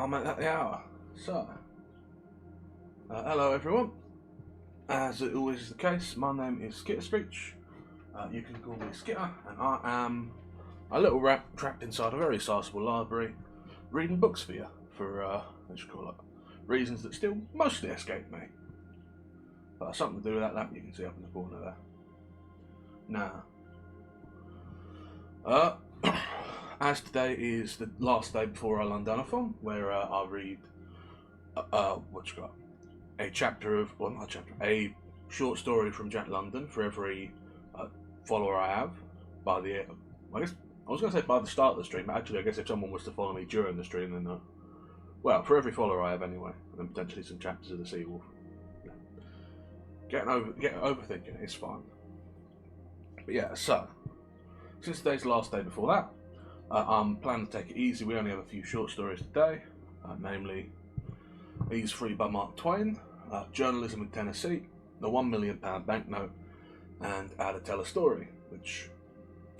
I'll make that the hour. So, hello everyone. As it always is the case, my name is SkitterSkreetch. You can call me Skitter, and I am a little rat trapped inside a very sizable library, reading books for you, for, what you call it, reasons that still mostly escape me. But something to do with that lamp you can see up in the corner there. Now, as today is the last day before our Londonathon, where I read, a chapter of, well, not a chapter, a short story from Jack London for every follower I have by the, I guess, I was going to say by the start of the stream, but actually I guess if someone was to follow me during the stream, then, well, for every follower I have anyway, and then potentially some chapters of the Sea Wolf. Yeah. Getting overthinking it, it's fine. But yeah, so, since today's the last day before that, I'm planning to take it easy. We only have a few short stories today, namely Ease Free by Mark Twain, Journalism in Tennessee, the £1 million banknote, and How to Tell a Story, which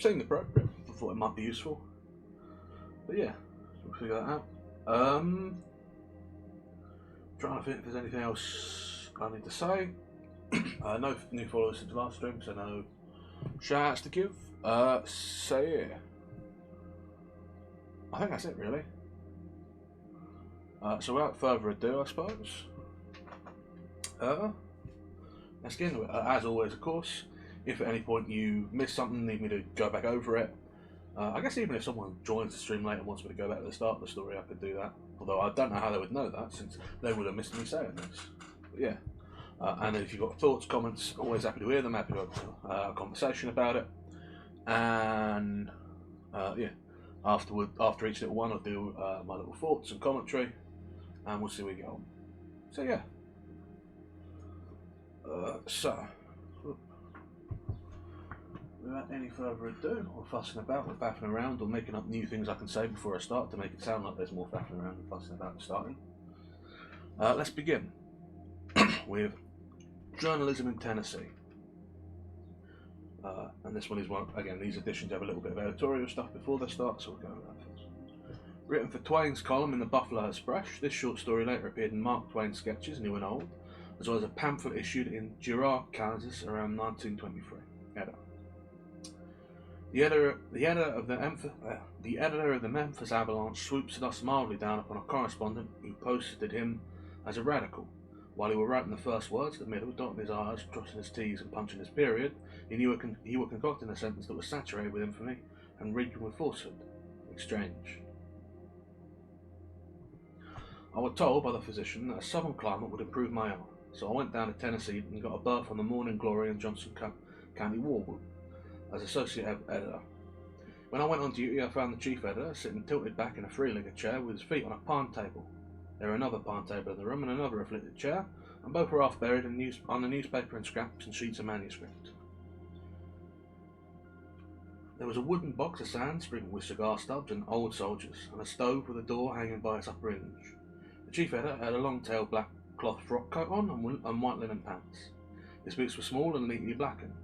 seemed appropriate. I thought it might be useful. But yeah, we'll figure that out. Trying to think if there's anything else I need to say. No new followers since the last stream, so no shout outs to give. So yeah, I think that's it really. So without further ado, I suppose, let's get into it. As always, of course, if at any point you miss something, need me to go back over it, I guess even if someone joins the stream later and wants me to go back to the start of the story, I could do that. Although I don't know how they would know that, since they would have missed me saying this. But yeah. And if you've got thoughts, comments, always happy to hear them, happy to have a conversation about it. And yeah, after each little one, I'll do my little thoughts and commentary, and we'll see where we get on. So yeah. So, without any further ado, or fussing about, or faffing around, or making up new things I can say before I start to make it sound like there's more faffing around and fussing about and starting, let's begin with Journalism in Tennessee. And this one is one, again, these editions have a little bit of editorial stuff before they start, so we'll go with that first. Written for Twain's column in the Buffalo Express, this short story later appeared in Mark Twain Sketches, New and Old, as well as a pamphlet issued in Girard, Kansas around 1923. Header. The editor of the Memphis Avalanche swoops thus mildly down upon a correspondent who posted him as a radical. While he were writing the first words, the middle, dotting his R's, crossing his T's and punching his period, he were concocting a sentence that was saturated with infamy and reeking with falsehood. Exchange. I was told by the physician that a southern climate would improve my health, so I went down to Tennessee and got a berth on the Morning Glory in Johnson County War Room as associate editor. When I went on duty, I found the chief editor sitting tilted back in a three-legged chair with his feet on a pine table. There were another pine table in the room and another afflicted chair, and both were half buried on the newspaper and scraps and sheets of manuscript. There was a wooden box of sand sprinkled with cigar stubs and old soldiers, and a stove with a door hanging by its upper hinge. The chief editor had a long-tailed black cloth frock coat on and white linen pants. His boots were small and neatly blackened.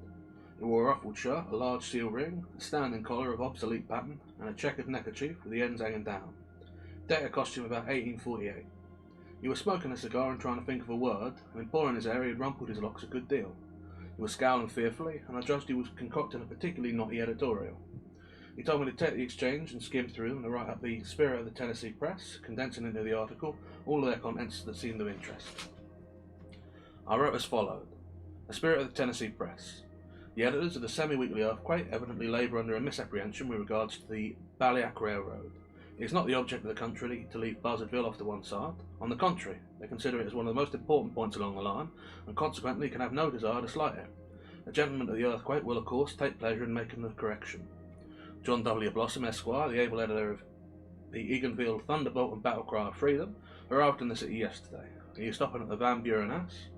He wore a ruffled shirt, a large steel ring, a standing collar of obsolete pattern, and a checkered neckerchief with the ends hanging down. Data costume about 1848. He was smoking a cigar and trying to think of a word, and in pouring his hair he had rumpled his locks a good deal. He was scowling fearfully, and I judged he was concocting a particularly knotty editorial. He told me to take the exchange and skim through and to write up the spirit of the Tennessee press, condensing into the article all of their contents that seemed of interest. I wrote as followed. The spirit of the Tennessee press. The editors of the semi-weekly Earthquake evidently labour under a misapprehension with regards to the Balliac Railroad. It is not the object of the country to leave Buzzardville off to one side. On the contrary, they consider it as one of the most important points along the line, and consequently can have no desire to slight it. The gentlemen of the Earthquake will, of course, take pleasure in making the correction. John W. Blossom, Esquire, the able editor of the Eganville Thunderbolt and Battle Cry of Freedom, arrived in the city yesterday. Are you stopping at the Van Buren Ass?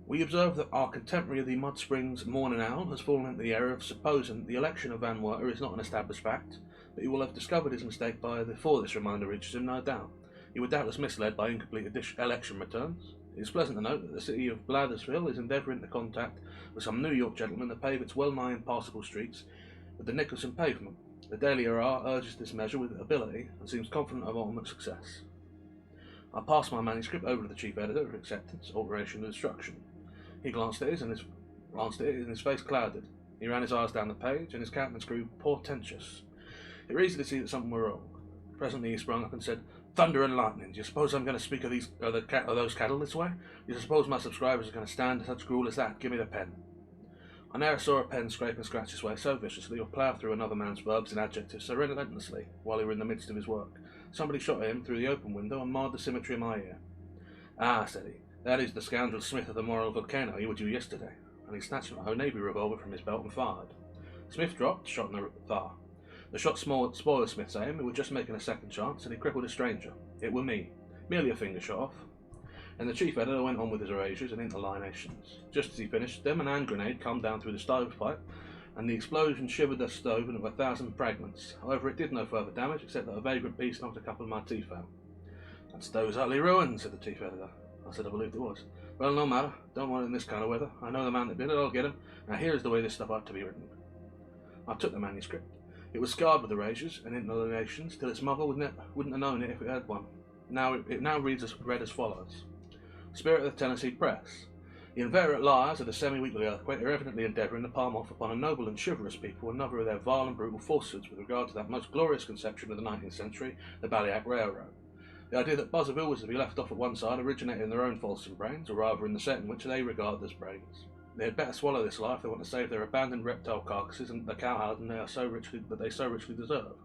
We observe that our contemporary of the Mud Springs Morning Owl has fallen into the error of supposing the election of Van Werter is not an established fact, but he will have discovered his mistake before this reminder reaches him, no doubt. He was doubtless misled by incomplete election returns. It is pleasant to note that the city of Blathersville is endeavouring to contact with some New York gentlemen to pave its well-nigh impassable streets with the Nicholson pavement. The Daily Hurrah urges this measure with ability and seems confident of ultimate success. I passed my manuscript over to the chief editor for acceptance, alteration, and instruction. He glanced at it and his face clouded. He ran his eyes down the page and his countenance grew portentous. It was easy to see that something were wrong. Presently he sprung up and said, "Thunder and lightning! Do you suppose I'm going to speak of those cattle this way? Do you suppose my subscribers are going to stand such gruel as that? Give me the pen." I never saw a pen scrape and scratch his way so viciously or plough through another man's verbs and adjectives so relentlessly while he were in the midst of his work. Somebody shot at him through the open window and marred the symmetry of my ear. "Ah," said he, "that is the scoundrel Smith of the Moral Volcano you were due yesterday." And he snatched a navy revolver from his belt and fired. Smith dropped, shot in the thigh. The shot spoiled Smith's aim, who was just making a second chance, and he crippled a stranger. It were me, merely a finger shot off. And the chief editor went on with his erasures and interlineations. Just as he finished them, an hand grenade came down through the stovepipe, and the explosion shivered the stove into 1,000 fragments. However, it did no further damage, except that a vagrant piece knocked a couple of my teeth out. "That stove's utterly ruined," said the chief editor. I said I believed it was. "Well, no matter. Don't want it in this kind of weather. I know the man that did it. I'll get him. Now here's the way this stuff ought to be written." I took the manuscript. It was scarred with erasures and interlineations till its mother wouldn't have known it if it had one. It now read as follows. Spirit of the Tennessee Press. The inveterate liars of the semi-weekly Earthquake are evidently endeavouring to palm off upon a noble and chivalrous people another of their vile and brutal falsehoods with regard to that most glorious conception of the 19th century, the Baliac Railroad. The idea that Buzzerville was to be left off at one side originated in their own fulsome brains, or rather in the set in which they regard as brains. They had better swallow this life if they want to save their abandoned reptile carcasses and the cowherd they so richly deserve.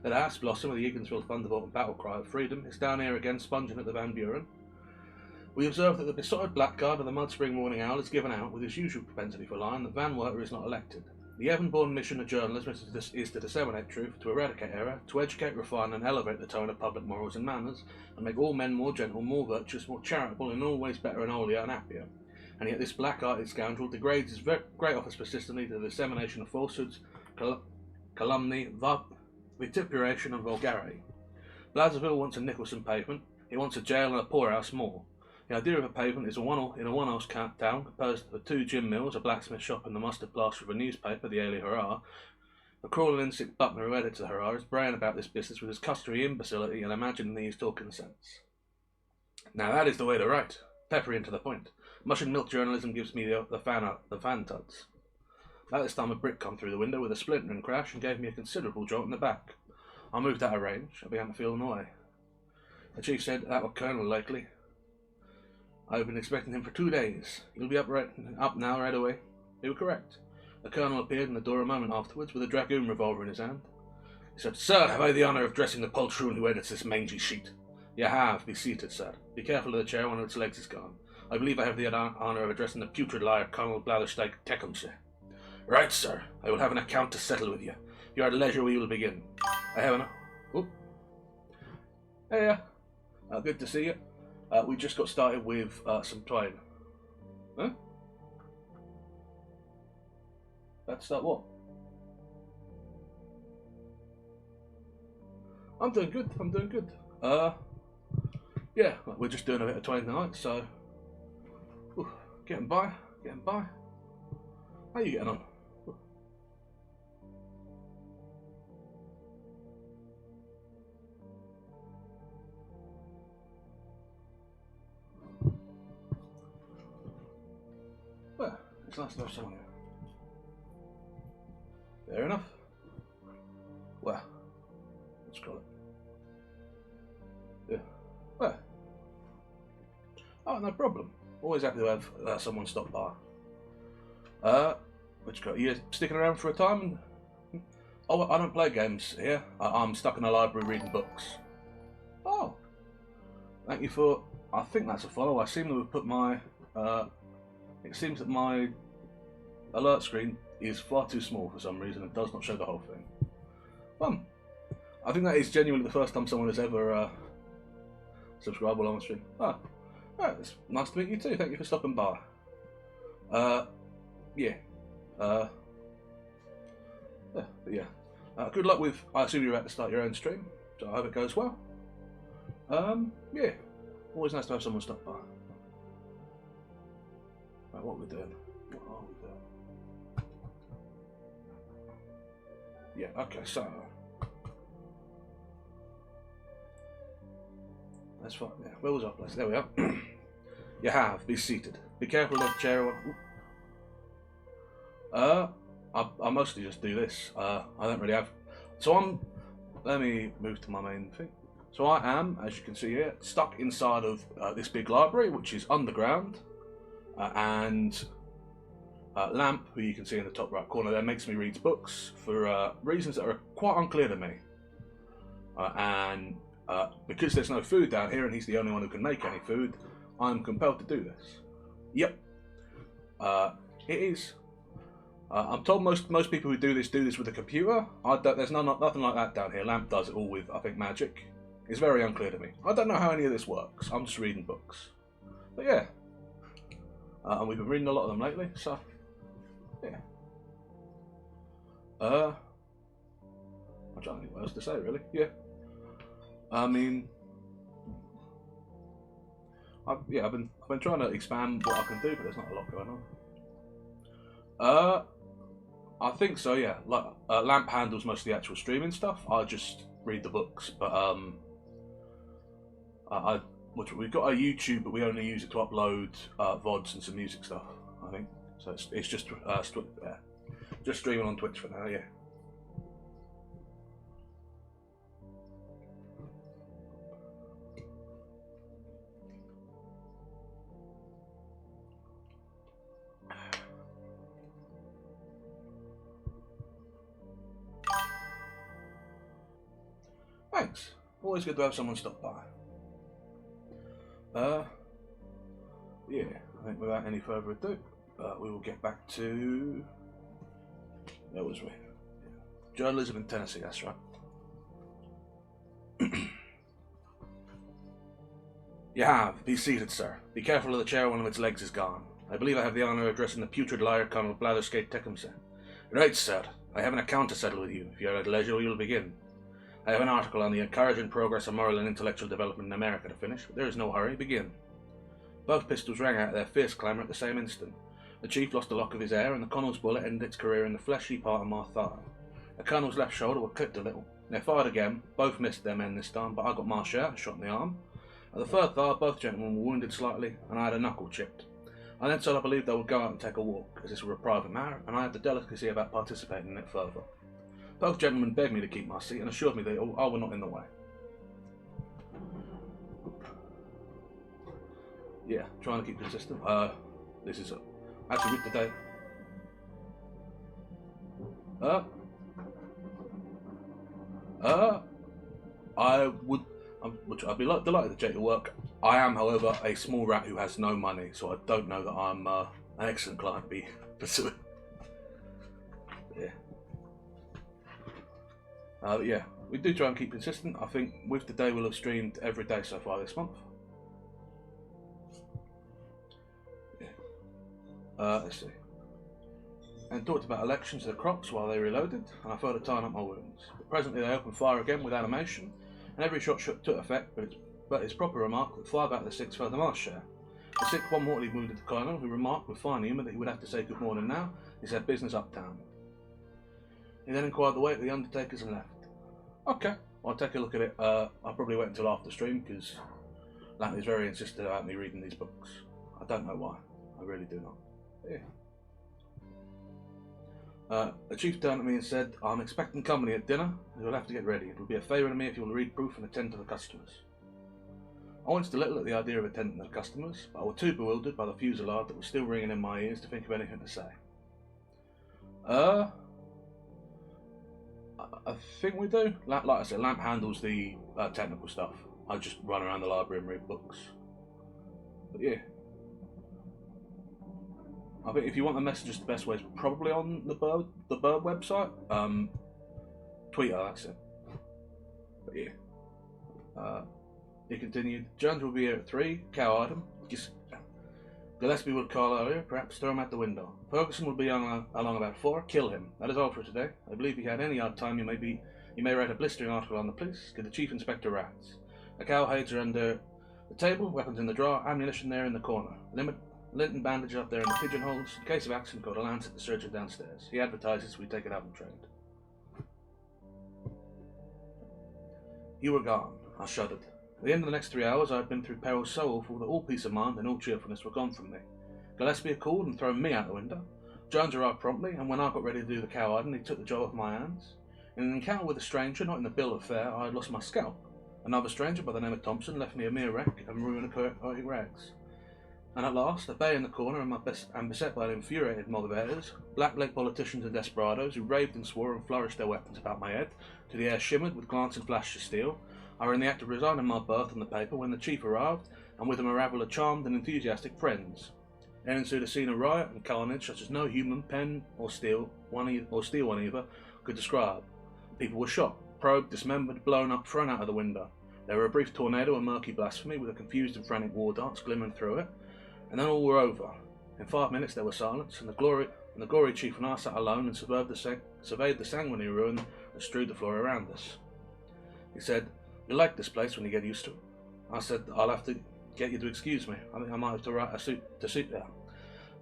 That ass blossom of the Egansville Thunderbolt and battle cry of freedom is down here again sponging at the Van Buren. We observe that the besotted blackguard of the Mud Spring Morning Owl has given out, with his usual propensity for lying, that Van Werter is not elected. The heaven-born mission of journalism is to disseminate truth, to eradicate error, to educate, refine, and elevate the tone of public morals and manners, and make all men more gentle, more virtuous, more charitable, and always better and holier and happier. And yet this black-hearted scoundrel degrades his great office persistently to the dissemination of falsehoods, calumny, vituperation, and vulgarity. Blazerville wants a Nicholson pavement. He wants a jail and a poorhouse more. The idea of a pavement is in a one-house town composed of 2 gin mills, a blacksmith shop, and the mustard plaster of a newspaper, the Daily Hurrah. The crawling insect Buckner who edits the Hurrah is braying about this business with his customary imbecility and imagining he is talking sense. Now that is the way to write. Peppery and to the point. Mush and milk journalism gives me the fan tuds. At this time a brick come through the window with a splintering crash and gave me a considerable jolt in the back. I moved out of range. I began to feel annoyed. The chief said that was Colonel Lakely. I've been expecting him for 2 days. He'll be up now right away. They were correct. The colonel appeared in the door a moment afterwards with a dragoon revolver in his hand. He said, "Sir, have I the honour of dressing the poltroon who edits this mangy sheet?" "You have. Be seated, sir. Be careful of the chair, one of its legs is gone. I believe I have the honour of addressing the putrid liar, Colonel Blatherstake Tecumseh." "Right, sir. I will have an account to settle with you. If you are at leisure, we will begin. I have an... Oh. Hey, good to see you. We just got started with some Twain. Huh? Let's start what? I'm doing good. Yeah, we're just doing a bit of Twain tonight, so... Getting by. How are you getting on? Well, it's nice to have someone here. Fair enough. Well, let's call it. Yeah. Well. Oh, no problem. Always happy to have someone stop by. You sticking around for a time? Oh, I don't play games here. I'm stuck in a library reading books. Oh. Thank you for... I think that's a follow. I seem to have put my... it seems that my alert screen is far too small for some reason. It does not show the whole thing. Fun. I think that is genuinely the first time someone has ever subscribed while on stream. Oh, it's nice to meet you too. Thank you for stopping by. Yeah. Good luck with... I assume you're about to start your own stream, so I hope it goes well. Yeah. Always nice to have someone stop by. Right, what are we doing? Yeah, okay, so that's fine. Yeah, where was our place? There we are. You have. Be seated. Be careful of the chair. I mostly just do this. I don't really have. So let me move to my main thing. So I am, as you can see here, stuck inside of this big library, which is underground, and Lamp, who you can see in the top right corner there, makes me read books for reasons that are quite unclear to me. And because there's no food down here, and he's the only one who can make any food, I'm compelled to do this. Yep. It is. I'm told most people who do this with a computer. There's nothing like that down here. Lamp does it all with, I think, magic. It's very unclear to me. I don't know how any of this works. I'm just reading books. But yeah. And we've been reading a lot of them lately, so yeah. I'm trying to think what else to say, really. Yeah. I mean, I've been trying to expand what I can do, but there's not a lot going on. I think so, yeah. Like Lamp handles most of the actual streaming stuff. I just read the books, but we've got a YouTube, but we only use it to upload VODs and some music stuff. I think so. It's just streaming on Twitch for now, yeah. Thanks. Always good to have someone stop by. Yeah, I think without any further ado, we will get back to... Where was we? Yeah. Journalism in Tennessee, that's right. You have. Be seated, sir. Be careful of the chair, one of its legs is gone. I believe I have the honour of addressing the putrid liar Colonel Blatherskate Tecumseh. Right, sir. I have an account to settle with you. If you are at leisure, you'll begin. I have an article on the encouraging progress of moral and intellectual development in America to finish, but there is no hurry. Begin. Both pistols rang out their fierce clamour at the same instant. The chief lost a lock of his hair, and the Colonel's bullet ended its career in the fleshy part of my thigh. The Colonel's left shoulder was clipped a little. They fired again. Both missed their men this time, but I got my share and shot in the arm. At the third thigh, both gentlemen were wounded slightly, and I had a knuckle chipped. I then said I believed I would go out and take a walk, as this was a private matter, and I had the delicacy about participating in it further. Both gentlemen begged me to keep my seat and assured me that I were not in the way. Yeah, trying to keep consistent. This is actually with today. I'd be delighted to take your work. I am, however, a small rat who has no money, so I don't know that I'm an excellent client to be pursuing. Yeah. But yeah, we do try and keep consistent. I think with the day we'll have streamed every day so far this month. Yeah. Let's see. And talked about elections of the crops while they reloaded, and I felt it tying up my wounds. But presently they opened fire again with animation, and every shot took effect, but his proper remark that 5 out of the 6 fell to my share. The 6th one mortally wounded the Colonel, who remarked with fine humour that he would have to say good morning now. He said business uptown. He then inquired the way of the undertakers and left. Okay, I'll take a look at it. I'll probably wait until after stream because Lamp is very insistent about me reading these books. I don't know why. I really do not. Yeah. The chief turned to me and said, I'm expecting company at dinner, and you'll have to get ready. It will be a favour to me if you'll read proof and attend to the customers. I winced a little at the idea of attending to the customers, but I was too bewildered by the fusillade that was still ringing in my ears to think of anything to say. I think we do. Like I said, Lamp handles the technical stuff. I just run around the library and read books. But yeah. I think if you want the messages, the best way is probably on the Bird website. Twitter, that's it. But yeah. He continued, Jones will be here at 3, cow-eyed him. Gillespie would call earlier, perhaps throw him out the window. Ferguson will be along about 4, kill him. That is all for today. I believe if you had any odd time you may write a blistering article on the police. Give the chief inspector rats. The cowhides are under the table, weapons in the drawer, ammunition there in the corner. Lint bandage up there in the pigeonholes. In case of accident, go to Lance at the surgeon downstairs. He advertises we take it out and trained. You were gone. I shuddered. At the end of the next 3 hours I had been through perils so awful that all peace of mind and all cheerfulness were gone from me. Gillespie had called and thrown me out the window. Jones arrived promptly, and when I got ready to do the cowhiding, he took the job off my hands. In an encounter with a stranger, not in the bill of fare, I had lost my scalp. Another stranger by the name of Thompson left me a mere wreck and ruined of chaotic rags. And at last, at bay in the corner and beset by an infuriated mob of heirs, black-legged politicians and desperados who raved and swore and flourished their weapons about my head, till the air shimmered with glancing flashes of steel, I were in the act of resigning my berth on the paper when the chief arrived, and with him a rabble of charmed and enthusiastic friends. Then ensued a scene of riot and carnage such as no human pen or steel one either could describe. People were shot, probed, dismembered, blown up, thrown out of the window. There were a brief tornado of murky blasphemy with a confused and frantic war dance glimmering through it, and then all were over. In 5 minutes there was silence, and the gory chief and I sat alone and surveyed the sanguinary ruin that strewed the floor around us. He said, "You'll like this place when you get used to it." I said, "I'll have to get you to excuse me. I think I might have to write a suit there.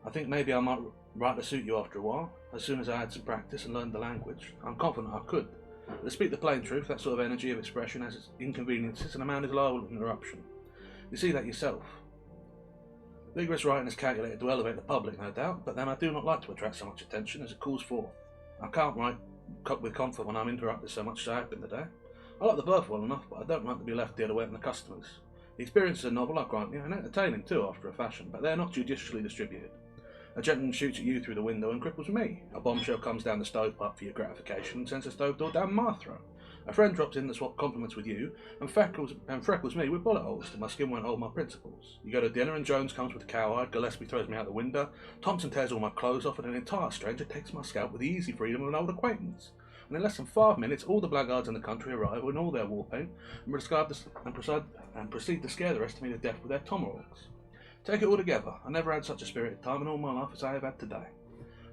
I think maybe I might write a suit you after a while, as soon as I had some practice and learned the language. I'm confident I could. But to speak the plain truth, that sort of energy of expression has its inconveniences, and a man is liable to interruption. You see that yourself. Vigorous writing is calculated to elevate the public, no doubt, but then I do not like to attract so much attention as it calls for. I can't write with comfort when I'm interrupted so much as I have been today. I like the berth well enough, but I don't like to be left here away from the customers. The experience is a novel, I grant you, and entertaining too after a fashion, but they are not judiciously distributed. A gentleman shoots at you through the window and cripples me. A bombshell comes down the stovepipe for your gratification and sends a stove door down my throat. A friend drops in to swap compliments with you and freckles me with bullet holes till my skin won't hold my principles. You go to dinner and Jones comes with a cowhide, Gillespie throws me out the window, Thompson tears all my clothes off, and an entire stranger takes my scalp with the easy freedom of an old acquaintance. And in less than 5 minutes, all the blackguards in the country arrive in all their war paint and proceed to scare the rest of me to death with their tomahawks. Take it all together, I never had such a spirited time in all my life as I have had today.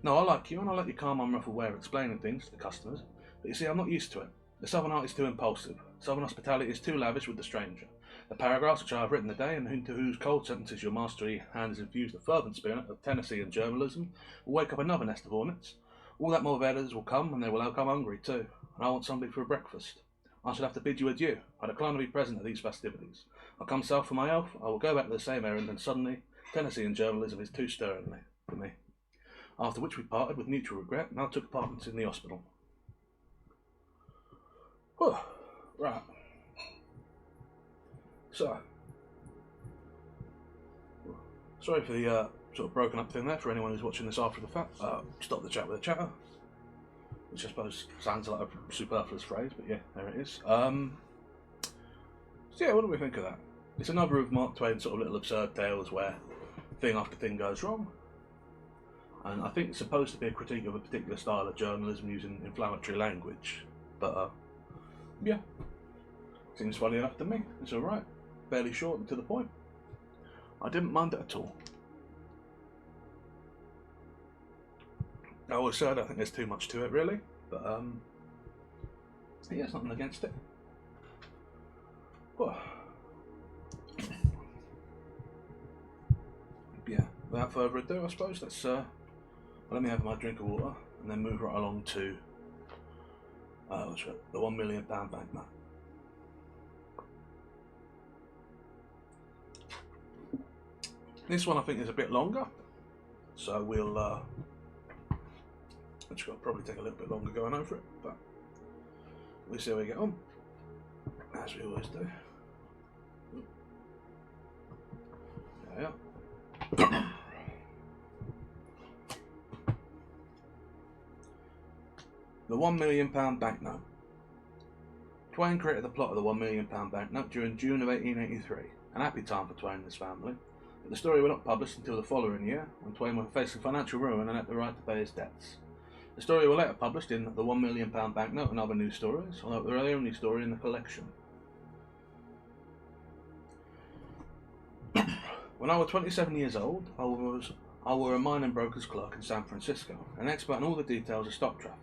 No, I like you, and I like your calm, unruffled way of explaining things to the customers, but you see, I'm not used to it. The Southern art is too impulsive. Southern hospitality is too lavish with the stranger. The paragraphs which I have written today, and into whose cold sentences your masterly hand has infused the fervent spirit of Tennessee and journalism, will wake up another nest of hornets. All that mob of editors will come, and they will come hungry too, and I want somebody for a breakfast. I shall have to bid you adieu. I decline to be present at these festivities. I'll come south for my health, I will go back to the same errand, and suddenly Tennessee and journalism is too stirring for me. After which we parted with mutual regret, and I took apartments in the hospital. Oh, right. So, sorry for the sort of broken up thing there for anyone who's watching this after the fact. Stop the chat with a chatter, which I suppose sounds like a superfluous phrase, but yeah, there it is. So yeah, what do we think of that? It's another of Mark Twain's sort of little absurd tales where thing after thing goes wrong. And I think it's supposed to be a critique of a particular style of journalism using inflammatory language, but yeah, seems funny enough to me. It's alright, fairly short and to the point. I didn't mind it at all. I always say I don't think there's too much to it really, but yeah, there's nothing against it. Well, yeah, without further ado, I suppose let's let me have my drink of water and then move right along to the £1 million banknote. This one I think is a bit longer, so we'll which will probably take a little bit longer going over it, but we'll see how we get on, as we always do. There we are. The £1 million banknote. Twain created the plot of the £1 million banknote during June of 1883, an happy time for Twain and his family, but the story was not published until the following year, when Twain was facing financial ruin and had the right to pay his debts. The story was later published in The £1 million banknote and Other News Stories, although they were the only story in the collection. When I was 27 years old, I was a mining broker's clerk in San Francisco, an expert in all the details of stock traffic.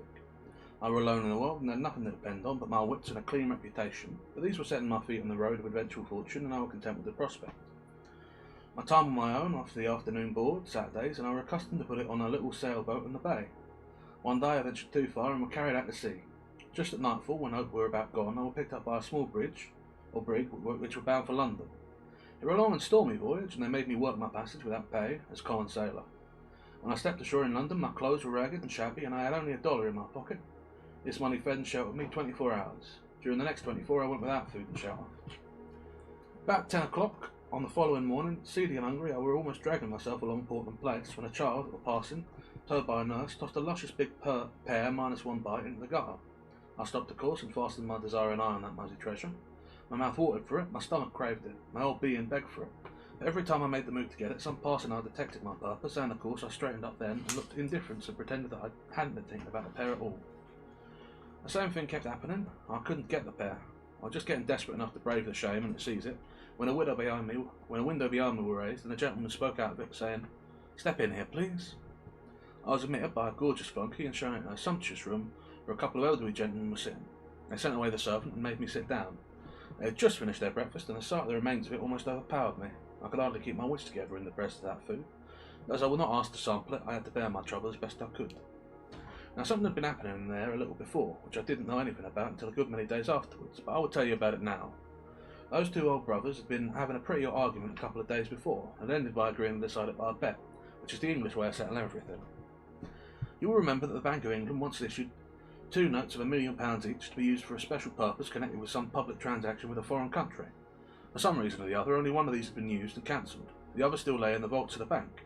I were alone in the world and had nothing to depend on but my wits and a clean reputation, but these were setting my feet on the road of eventual fortune, and I was content with the prospect. My time on my own after the afternoon board, Saturdays, and I were accustomed to put it on a little sailboat in the bay. One day I ventured too far and were carried out to sea. Just at nightfall, when hope were about gone, I was picked up by a small brig which were bound for London. It were a long and stormy voyage, and they made me work my passage without pay, as common sailor. When I stepped ashore in London, my clothes were ragged and shabby, and I had only $1 in my pocket. This money fed and sheltered me 24 hours. During the next 24, I went without food and shelter. About 10 o'clock on the following morning, seedy and hungry, I were almost dragging myself along Portland Place when a child, or passing, towed by a nurse, tossed a luscious big pear minus one bite into the gutter. I stopped the course and fastened my desiring eye on that muzzy treasure. My mouth watered for it, my stomach craved it, my whole being begged for it. But every time I made the move to get it, some passing eye detected my purpose, and of course I straightened up then and looked indifferent and pretended that I hadn't been thinking about the pear at all. The same thing kept happening. I couldn't get the pear. I was just getting desperate enough to brave the shame and to seize it, when a window behind me were raised, and a gentleman spoke out of it, saying, "Step in here, please." I was admitted by a gorgeous flunky and shown into a sumptuous room where a couple of elderly gentlemen were sitting. They sent away the servant and made me sit down. They had just finished their breakfast, and the sight of the remains of it almost overpowered me. I could hardly keep my wits together in the presence of that food. As I was not asked to sample it, I had to bear my trouble as best I could. Now, something had been happening in there a little before, which I didn't know anything about until a good many days afterwards, but I will tell you about it now. Those two old brothers had been having a pretty hot argument a couple of days before, and ended by agreeing to decide it by a bet, which is the English way of settling everything. You will remember that the Bank of England once issued 2 notes of £1 million each to be used for a special purpose connected with some public transaction with a foreign country. For some reason or the other, only one of these had been used and cancelled. The other still lay in the vaults of the bank.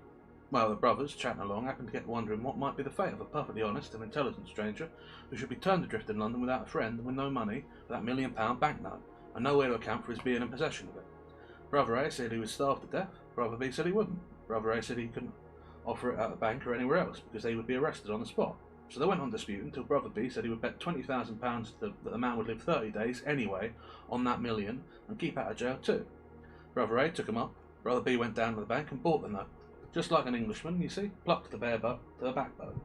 Well, the brothers, chatting along, happened to get wondering what might be the fate of a perfectly honest and intelligent stranger who should be turned adrift in London without a friend and with no money for that £1 million banknote, and no way to account for his being in possession of it. Brother A said he was starved to death. Brother B said he wouldn't. Brother A said he couldn't offer it at the bank or anywhere else because they would be arrested on the spot. So they went on disputing until Brother B said he would bet £20,000 that the man would live 30 days anyway on that million and keep out of jail too. Brother A took him up. Brother B went down to the bank and bought the note. Just like an Englishman, you see, plucked the bare butt to the backbone.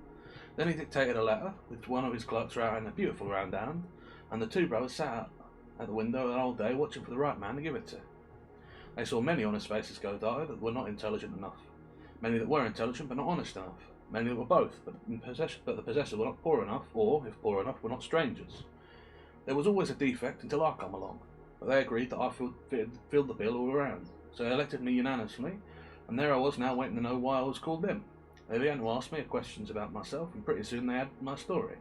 Then he dictated a letter, with one of his clerks writing a beautiful round hand, and the two brothers sat out at the window the whole day watching for the right man to give it to. They saw many honest faces go die that were not intelligent enough, many that were intelligent but not honest enough, many that were both, but the possessors were not poor enough, or, if poor enough, were not strangers. There was always a defect until I come along, but they agreed that I filled the bill all around, so they elected me unanimously, and there I was now waiting to know why I was called in. They began to ask me questions about myself, and pretty soon they had my story.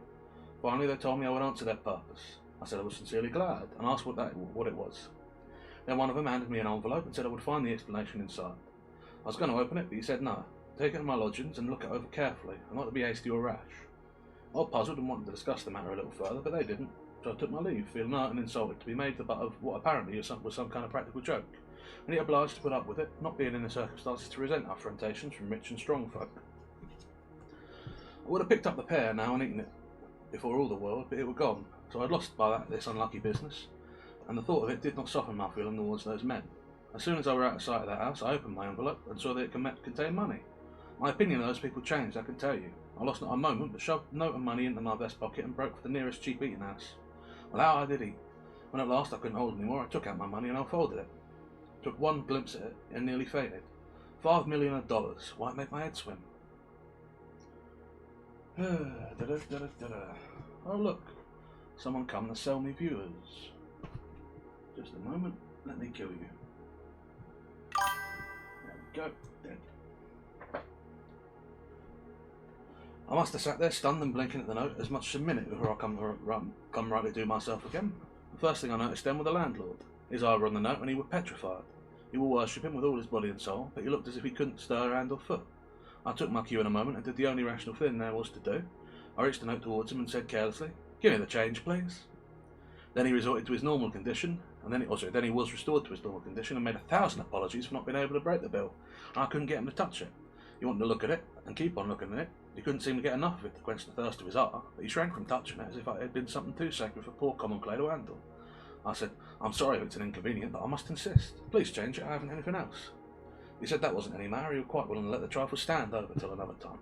Finally they told me I would answer their purpose. I said I was sincerely glad, and asked what it was. Then one of them handed me an envelope and said I would find the explanation inside. I was going to open it, but he said no. Take it to my lodgings and look it over carefully, and not to be hasty or rash. I was puzzled and wanted to discuss the matter a little further, but they didn't, so I took my leave, feeling hurt and insulted to be made the butt of what apparently was some kind of practical joke, and he obliged to put up with it, not being in the circumstances to resent affrontations from rich and strong folk. I would have picked up the pear now and eaten it before all the world, but it were gone, so I'd lost by this unlucky business, and the thought of it did not soften my feeling towards those men. As soon as I were out of sight of that house, I opened my envelope and saw that it contained money. My opinion of those people changed, I can tell you. I lost not a moment, but shoved a note of money into my vest pocket and broke for the nearest cheap eating house. Well, how I did eat. When at last I couldn't hold any more, I took out my money and unfolded it. Took one glimpse at it and nearly fainted. $5 million. Why, it made my head swim. Oh look, someone come to sell me viewers. Just a moment, let me kill you. There we go, dead. I must have sat there stunned and blinking at the note as much as a minute before I come right to do myself again. The first thing I noticed then was the landlord. His eye were on the note and he was petrified. He would worship him with all his body and soul, but he looked as if he couldn't stir hand or foot. I took my cue in a moment and did the only rational thing there was to do. I reached the note towards him and said carelessly, "Give me the change, please." Then he resorted to his normal condition, and then he was restored to his normal condition and made 1,000 apologies for not being able to break the bill. I couldn't get him to touch it. He wanted to look at it and keep on looking at it. He couldn't seem to get enough of it to quench the thirst of his heart, but he shrank from touching it as if it had been something too sacred for poor common clay to handle. I said, "I'm sorry if it's an inconvenience, but I must insist. Please change it, I haven't anything else." He said that wasn't any matter, he was quite willing to let the trifle stand over till another time.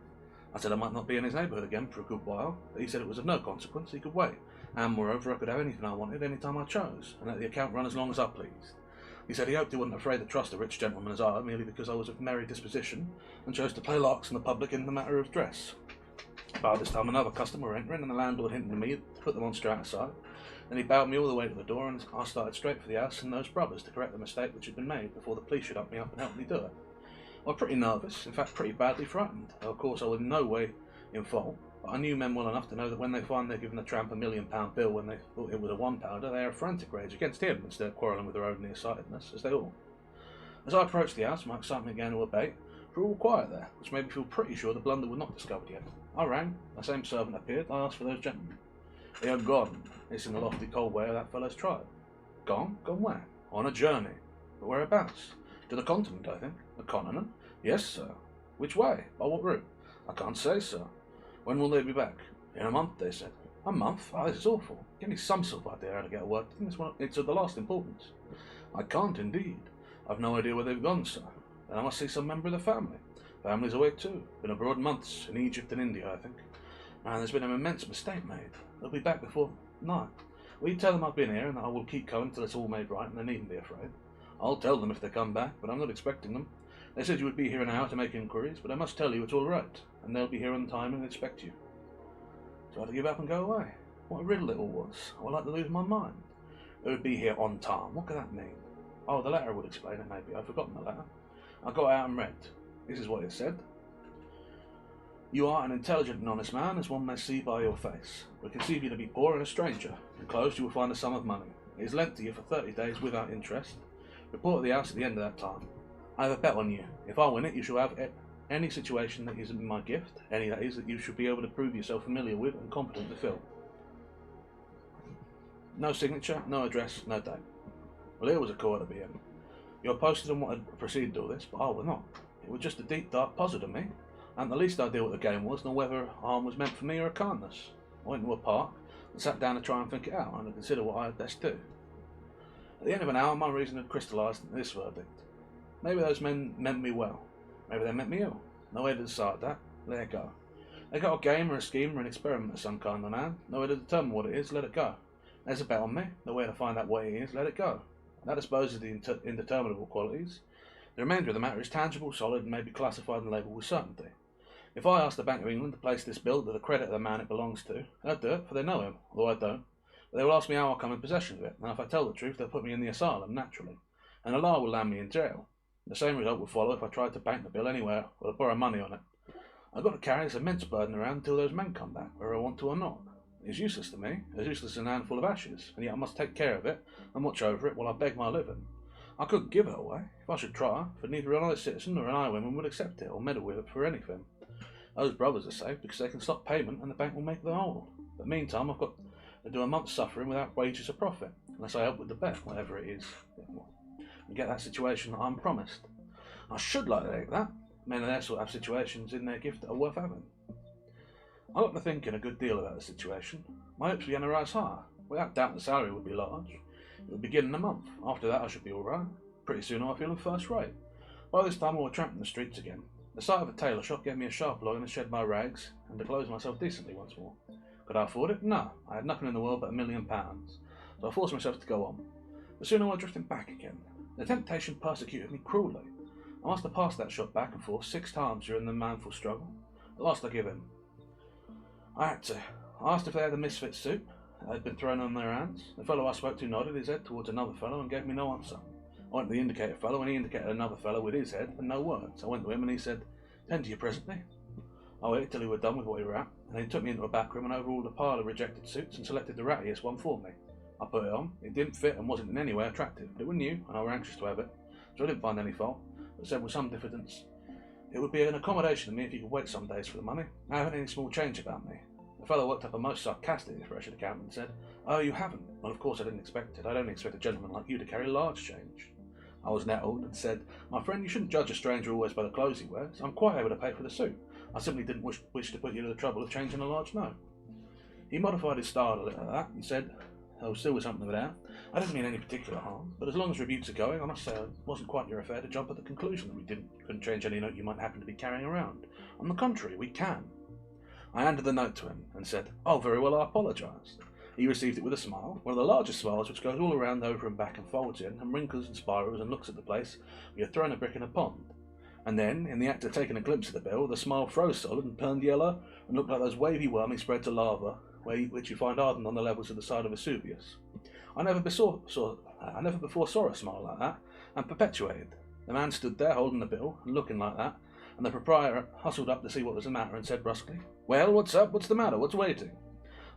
I said I might not be in his neighbourhood again for a good while, but he said it was of no consequence, he could wait, and moreover I could have anything I wanted any time I chose, and let the account run as long as I pleased. He said he hoped he wasn't afraid to trust a rich gentleman as I, merely because I was of merry disposition, and chose to play larks in the public in the matter of dress. By this time another customer were entering, and the landlord hinted to me to put them on straight aside. Then he bowed me all the way to the door, and I started straight for the house and those brothers to correct the mistake which had been made before the police should up me up and help me do it. I was pretty nervous, in fact pretty badly frightened. Of course I was in no way in fault, but I knew men well enough to know that when they find they're giving a tramp £1,000,000 bill when they thought it was a £1, they are frantic rage against him instead of quarrelling with their own nearsightedness, as they ought. As I approached the house, my excitement began to abate, for all quiet there, which made me feel pretty sure the blunder was not discovered yet. I rang, the same servant appeared, I asked for those gentlemen. They are gone. It's in the lofty cold way of that fellow's tribe. Gone? Gone where? On a journey. But whereabouts? To the continent, I think. The continent? Yes, sir. Which way? By what route? I can't say, sir. When will they be back? In a month, they said. A month? Oh, this is awful. Give me some sort of idea how to get work. It's of the last importance. I can't, indeed. I've no idea where they've gone, sir. Then I must see some member of the family. Family's away too. Been abroad months, in Egypt and India, I think. And there's been an immense mistake made. They'll be back before night. Will you tell them I've been here and that I will keep going until it's all made right and they needn't be afraid? I'll tell them if they come back, but I'm not expecting them. They said you would be here in an hour to make inquiries, but I must tell you it's all right, and they'll be here on time and expect you. So I had to give up and go away. What a riddle it all was. I would like to lose my mind. They would be here on time. What could that mean? Oh, the letter would explain it, maybe. I've forgotten the letter. I got out and read. This is what it said. You are an intelligent and honest man, as one may see by your face. We conceive you to be poor and a stranger. Enclosed you will find a sum of money. It is lent to you for 30 days without interest. Report at the house at the end of that time. I have a bet on you. If I win it, you shall have any situation that is my gift, any that is that you should be able to prove yourself familiar with and competent to fill. No signature, no address, no date. Well, here was a call to be in. You are posted on what had preceded all this, but I was not. It was just a deep, dark puzzle to me. I hadn't the least idea what the game was, nor whether harm was meant for me or a kindness. I went to a park and sat down to try and think it out and to consider what I had best do. At the end of an hour, my reason had crystallised into this verdict. Maybe those men meant me well. Maybe they meant me ill. No way to decide that. Let it go. They got a game or a scheme or an experiment of some kind on hand. No way to determine what it is. Let it go. There's a bet on me. No way to find out what it is. Let it go. That disposes of the indeterminable qualities. The remainder of the matter is tangible, solid, and may be classified and labelled with certainty. If I ask the Bank of England to place this bill to the credit of the man it belongs to, they'll do it, for they know him, although I don't. But they will ask me how I come in possession of it, and if I tell the truth, they'll put me in the asylum, naturally, and the law will land me in jail. The same result would follow if I tried to bank the bill anywhere or to borrow money on it. I've got to carry this immense burden around until those men come back, whether I want to or not. It's useless to me, as useless as an handful of ashes, and yet I must take care of it and watch over it while I beg my living. I couldn't give it away, if I should try, for neither an honest citizen nor an highwayman would accept it or meddle with it for anything. Those brothers are safe because they can stop payment and the bank will make the whole. But meantime I've got to do a month's suffering without wages or profit, unless I help with the bet, whatever it is, and get that situation that I'm promised. I should like to take that. Men of their sort have situations in their gift that are worth having. I got to thinking a good deal about the situation. My hopes began to rise higher. Without doubt the salary would be large. It would begin in a month. After that I should be all right. Pretty soon I was feeling first rate. By this time I was tramping the streets again. The sight of a tailor shop gave me a sharp longing to shed my rags and to clothe myself decently once more. Could I afford it? No. I had nothing in the world but £1,000,000. So I forced myself to go on. But soon I was drifting back again. The temptation persecuted me cruelly. I must have passed that shop back and forth 6 times during the manful struggle. At last I gave in. I had to. I asked if they had a misfit suit that had been thrown on their hands. The fellow I spoke to nodded his head towards another fellow and gave me no answer. I went to the indicated fellow and he indicated another fellow with his head and no words. I went to him and he said, "Tend to you presently." I waited till he were done with what he were at, and then he took me into a back room and overhauled a pile of rejected suits and selected the rattiest one for me. I put it on. It didn't fit and wasn't in any way attractive, but it was new and I were anxious to have it, so I didn't find any fault, but said with some diffidence, "It would be an accommodation to me if you could wait some days for the money. I haven't any small change about me." The fellow worked up a most sarcastic expression at account and said, "Oh, you haven't? Well, of course I didn't expect it. I'd only expect a gentleman like you to carry large change." I was nettled and said, "My friend, you shouldn't judge a stranger always by the clothes he wears. I'm quite able to pay for the suit. I simply didn't wish to put you to the trouble of changing a large note." He modified his style a little at that and said, "Oh, still with something of it out. I didn't mean any particular harm, but as long as rebukes are going, I must say it wasn't quite your affair to jump at the conclusion that we couldn't change any note you might happen to be carrying around. On the contrary, we can." I handed the note to him and said, "Oh, very well, I apologised." He received it with a smile, one of the largest smiles which goes all around over and back and folds in, and wrinkles and spirals and looks at the place where you're throwing a brick in a pond. And then, in the act of taking a glimpse of the bill, the smile froze solid and turned yellow and looked like those wavy wormy spreads of lava which you find hardened on the levels of the side of Vesuvius. I never before saw a smile like that, and perpetuated. The man stood there holding the bill and looking like that, and the proprietor hustled up to see what was the matter and said brusquely, "Well, what's up? What's the matter? What's waiting?"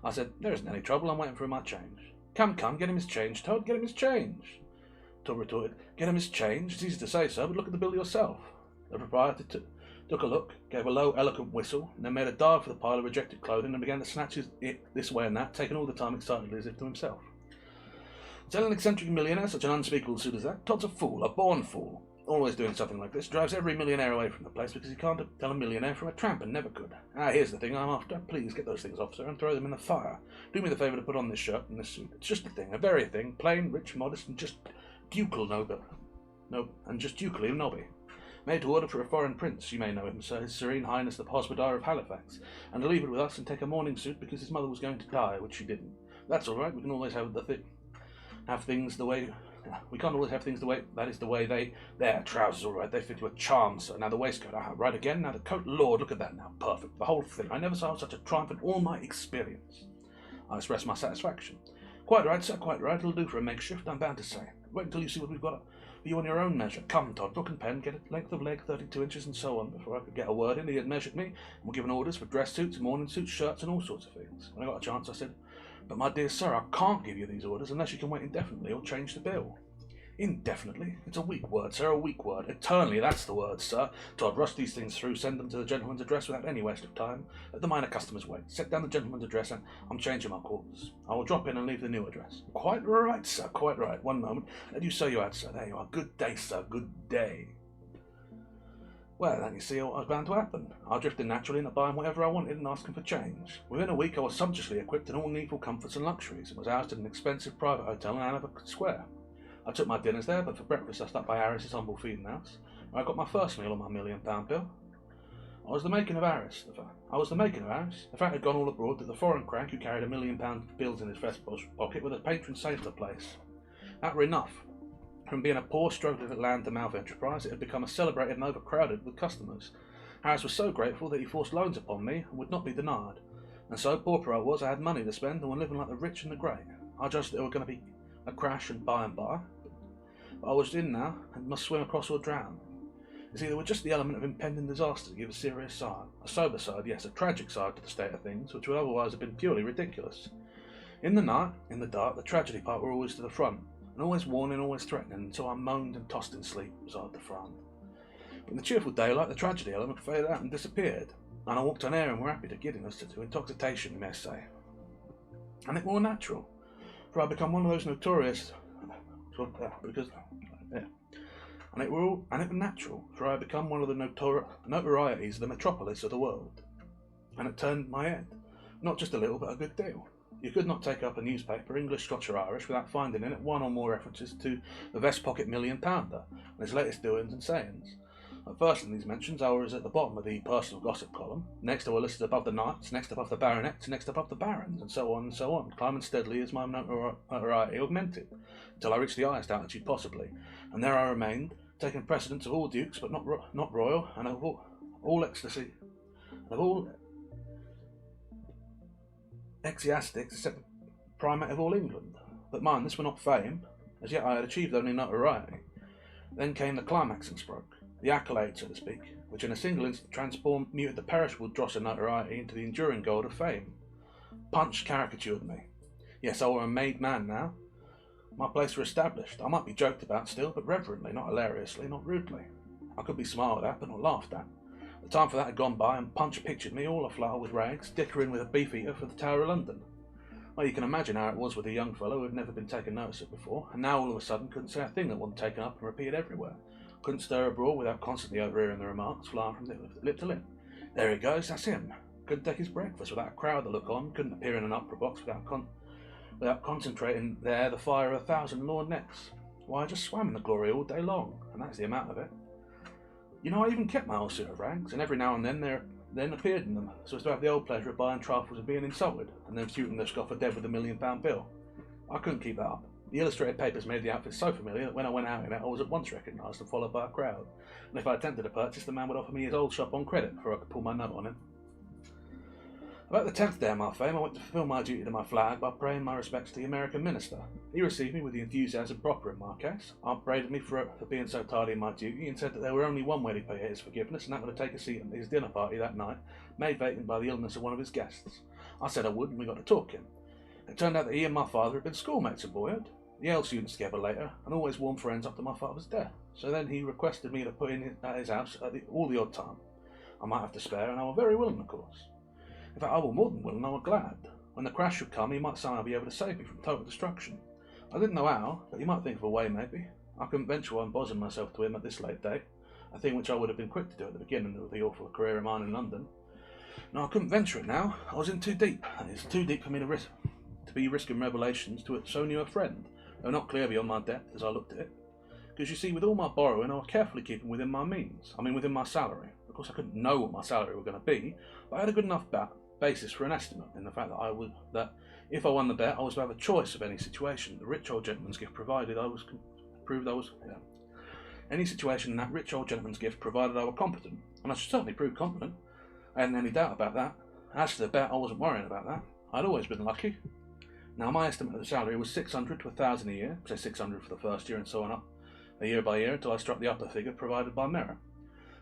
I said, "There isn't any trouble. I'm waiting for my change." Come, get him his change, Todd, get him his change." Todd retorted, "Get him his change? It's easy to say so, but look at the bill yourself." The proprietor took a look, gave a low, eloquent whistle, and then made a dive for the pile of rejected clothing and began to snatch it this way and that, taking all the time excitedly as if to himself. "Tell an eccentric millionaire such an unspeakable suit as that? Todd's a fool, a born fool. Always doing something like this. Drives every millionaire away from the place because he can't tell a millionaire from a tramp and never could. Here's the thing I'm after. Please get those things off, sir, and throw them in the fire. Do me the favour to put on this shirt and this suit. It's just the thing, a very thing, plain, rich, modest, and just ducal just ducally nobby. Made to order for a foreign prince, you may know him, sir, His Serene Highness the Hospodar of Halifax, and to leave it with us and take a mourning suit because his mother was going to die, which she didn't. That's all right. We can always have things the way. We can't always have things the way. That is the way they. There, trousers, all right. They fit you a charm, sir. Now the waistcoat. Right again. Now the coat. Lord, look at that now. Perfect. The whole thing. I never saw such a triumph in all my experience." I expressed my satisfaction. "Quite right, sir. Quite right. It'll do for a makeshift, I'm bound to say. Wait until you see what we've got for you on your own measure. Come, Todd, book and pen, get a length of leg 32 inches and so on." Before I could get a word in, he had measured me and were given orders for dress suits, morning suits, shirts, and all sorts of things. When I got a chance, I said, "But my dear sir, I can't give you these orders unless you can wait indefinitely or change the bill." "Indefinitely? It's a weak word, sir, a weak word. Eternally, that's the word, sir. Todd, rush these things through, send them to the gentleman's address without any waste of time. Let the minor customers wait. Set down the gentleman's address and I'm changing my quarters. I will drop in and leave the new address." "Quite right, sir, quite right. One moment. Let you say you had, sir. There you are. Good day, sir, good day." Well, then you see what was bound to happen. I drifted naturally into buying whatever I wanted and asking for change. Within a week I was sumptuously equipped in all needful comforts and luxuries and was housed in an expensive private hotel in Hanover Square. I took my dinners there, but for breakfast I stopped by Harris's humble feeding house, where I got my first meal on my £1,000,000 bill. I was the making of Harris. The fact had gone all abroad that the foreign crank who carried £1,000,000 bills in his vest pocket with a patron saved the place. That were enough. From being a poor, struggling land-to-mouth enterprise, it had become a celebrated and overcrowded with customers. Harris was so grateful that he forced loans upon me and would not be denied. And so, pauper I was, I had money to spend and were living like the rich and the great. I judged that it was going to be a crash and by, but I was in now and must swim across or drown. You see, there was just the element of impending disaster to give a serious side, a sober side, yes, a tragic side to the state of things, which would otherwise have been purely ridiculous. In the night, in the dark, the tragedy part were always to the front, and always warning, always threatening, until I moaned and tossed in sleep beside the front. But in the cheerful daylight, the tragedy element faded out and disappeared, and I walked on air and were happy to giddiness to intoxication, you may say. And it more natural, for I become one of those notorious and it were natural, for I had become one of the notorieties of the metropolis of the world. And it turned my head, not just a little, but a good deal. You could not take up a newspaper, English, Scotch or Irish, without finding in it one or more references to the vest pocket £1,000,000 and his latest doings and sayings. At first in these mentions I was at the bottom of the personal gossip column, next I were listed above the knights, next above the baronets, next above the barons, and so on, climbing steadily as my notoriety augmented, until I reached the highest altitude possibly, and there I remained, taking precedence of all dukes, but not royal, and of all ecstasy, of all ecclesiastics except the primate of all England. But mind, this were not fame, as yet I had achieved only notoriety. Then came the climaxing stroke, the accolade, so to speak, which in a single instant muted the perishable dross of notoriety into the enduring gold of fame. Punch caricatured me. Yes, I were a made man now. My place were established. I might be joked about still, but reverently, not hilariously, not rudely. I could be smiled at, but not laughed at. The time for that had gone by, and Punch pictured me all aflutter with rags, dickering with a beef-eater for the Tower of London. Well, you can imagine how it was with a young fellow who had never been taken notice of before, and now all of a sudden couldn't say a thing that wasn't taken up and repeated everywhere. Couldn't stir abroad without constantly overhearing the remarks flying from lip to lip. There he goes, that's him. Couldn't take his breakfast without a crowd to look on, couldn't appear in an opera box without concentrating there the fire of 1,000 lorgnettes. Why, I just swam in the glory all day long, and that's the amount of it. You know, I even kept my old suit of rags, and every now and then appeared in them, so as to have the old pleasure of buying trifles and being insulted, and then shooting the scoffer dead with a £1,000,000 bill. I couldn't keep that up. The illustrated papers made the outfit so familiar that when I went out in it, I was at once recognised and followed by a crowd. And if I attempted a purchase, the man would offer me his old shop on credit before I could pull my note on him. About the 10th day of my fame, I went to fulfil my duty to my flag by paying my respects to the American minister. He received me with the enthusiasm proper in my case, upbraided me for being so tardy in my duty, and said that there were only one way to pay his forgiveness, and that would take a seat at his dinner party that night, made vacant by the illness of one of his guests. I said I would, and we got to talking. It turned out that he and my father had been schoolmates at boyhood, Yale students together later, and always warm friends after my father's death. So then he requested me to put in at his house at all the odd time. I might have to spare, and I was very willing, of course. In fact, I was more than willing, I was glad. When the crash should come, he might somehow be able to save me from total destruction. I didn't know how, but he might think of a way, maybe. I couldn't venture on bosom myself to him at this late day, a thing which I would have been quick to do at the beginning of the awful career of mine in London. No, I couldn't venture it now. I was in too deep, and it's too deep for me to be risking revelations to so new a friend, though not clear beyond my depth as I looked at it. Because you see, with all my borrowing, I was carefully keeping within my means. Within my salary. Of course, I couldn't know what my salary was going to be, but I had a good enough basis for an estimate in the fact that if I won the bet, I was to have a choice of any situation. The rich old gentleman's gift provided any situation in that rich old gentleman's gift provided I were competent, and I should certainly prove competent. I hadn't any doubt about that. As to the bet, I wasn't worrying about that. I'd always been lucky. Now, my estimate of the salary was 600 to 1,000 a year, say 600 for the first year and so on up, year by year until I struck the upper figure provided by merit.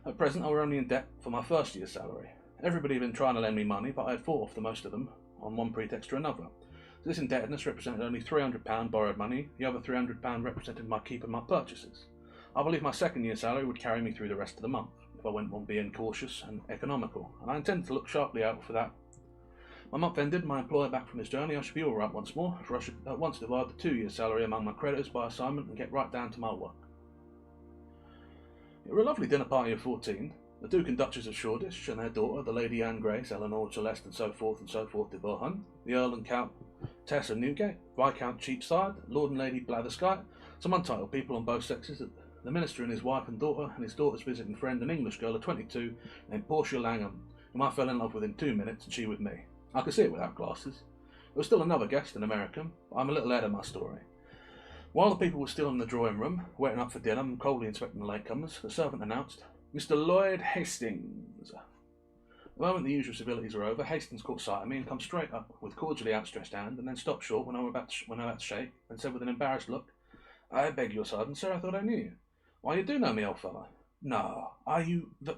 At present, I were only in debt for my first year's salary. Everybody had been trying to lend me money, but I had fought off the most of them on one pretext or another. So this indebtedness represented only £300 borrowed money, the other £300 represented my keep and my purchases. I believe my second year's salary would carry me through the rest of the month, if I went on being cautious and economical, and I intended to look sharply out for that. My month ended, my employer back from his journey, I should be all right once more, for I should at once divide the 2 years' salary among my creditors by assignment and get right down to my work. It was a lovely dinner party of 14. The Duke and Duchess of Shoreditch and their daughter, the Lady Anne Grace, Eleanor, Celeste, and so forth de Bohun, the Earl and Countess of Newgate, Viscount Cheapside, Lord and Lady Blatherskite, some untitled people on both sexes, the Minister and his wife and daughter, and his daughter's visiting friend, an English girl of 22, named Portia Langham, whom I fell in love with in 2 minutes, and she with me. I could see it without glasses. There was still another guest, an American, but I'm a little ahead of my story. While the people were still in the drawing room, waiting up for dinner and coldly inspecting the latecomers, the servant announced, "Mr. Lloyd Hastings." The moment the usual civilities were over, Hastings caught sight of me and come straight up with cordially outstretched hand, and then stopped short when I was about to shake, and said with an embarrassed look, "I beg your pardon, sir, I thought I knew you." "Why, you do know me, old fellow." "No, are you the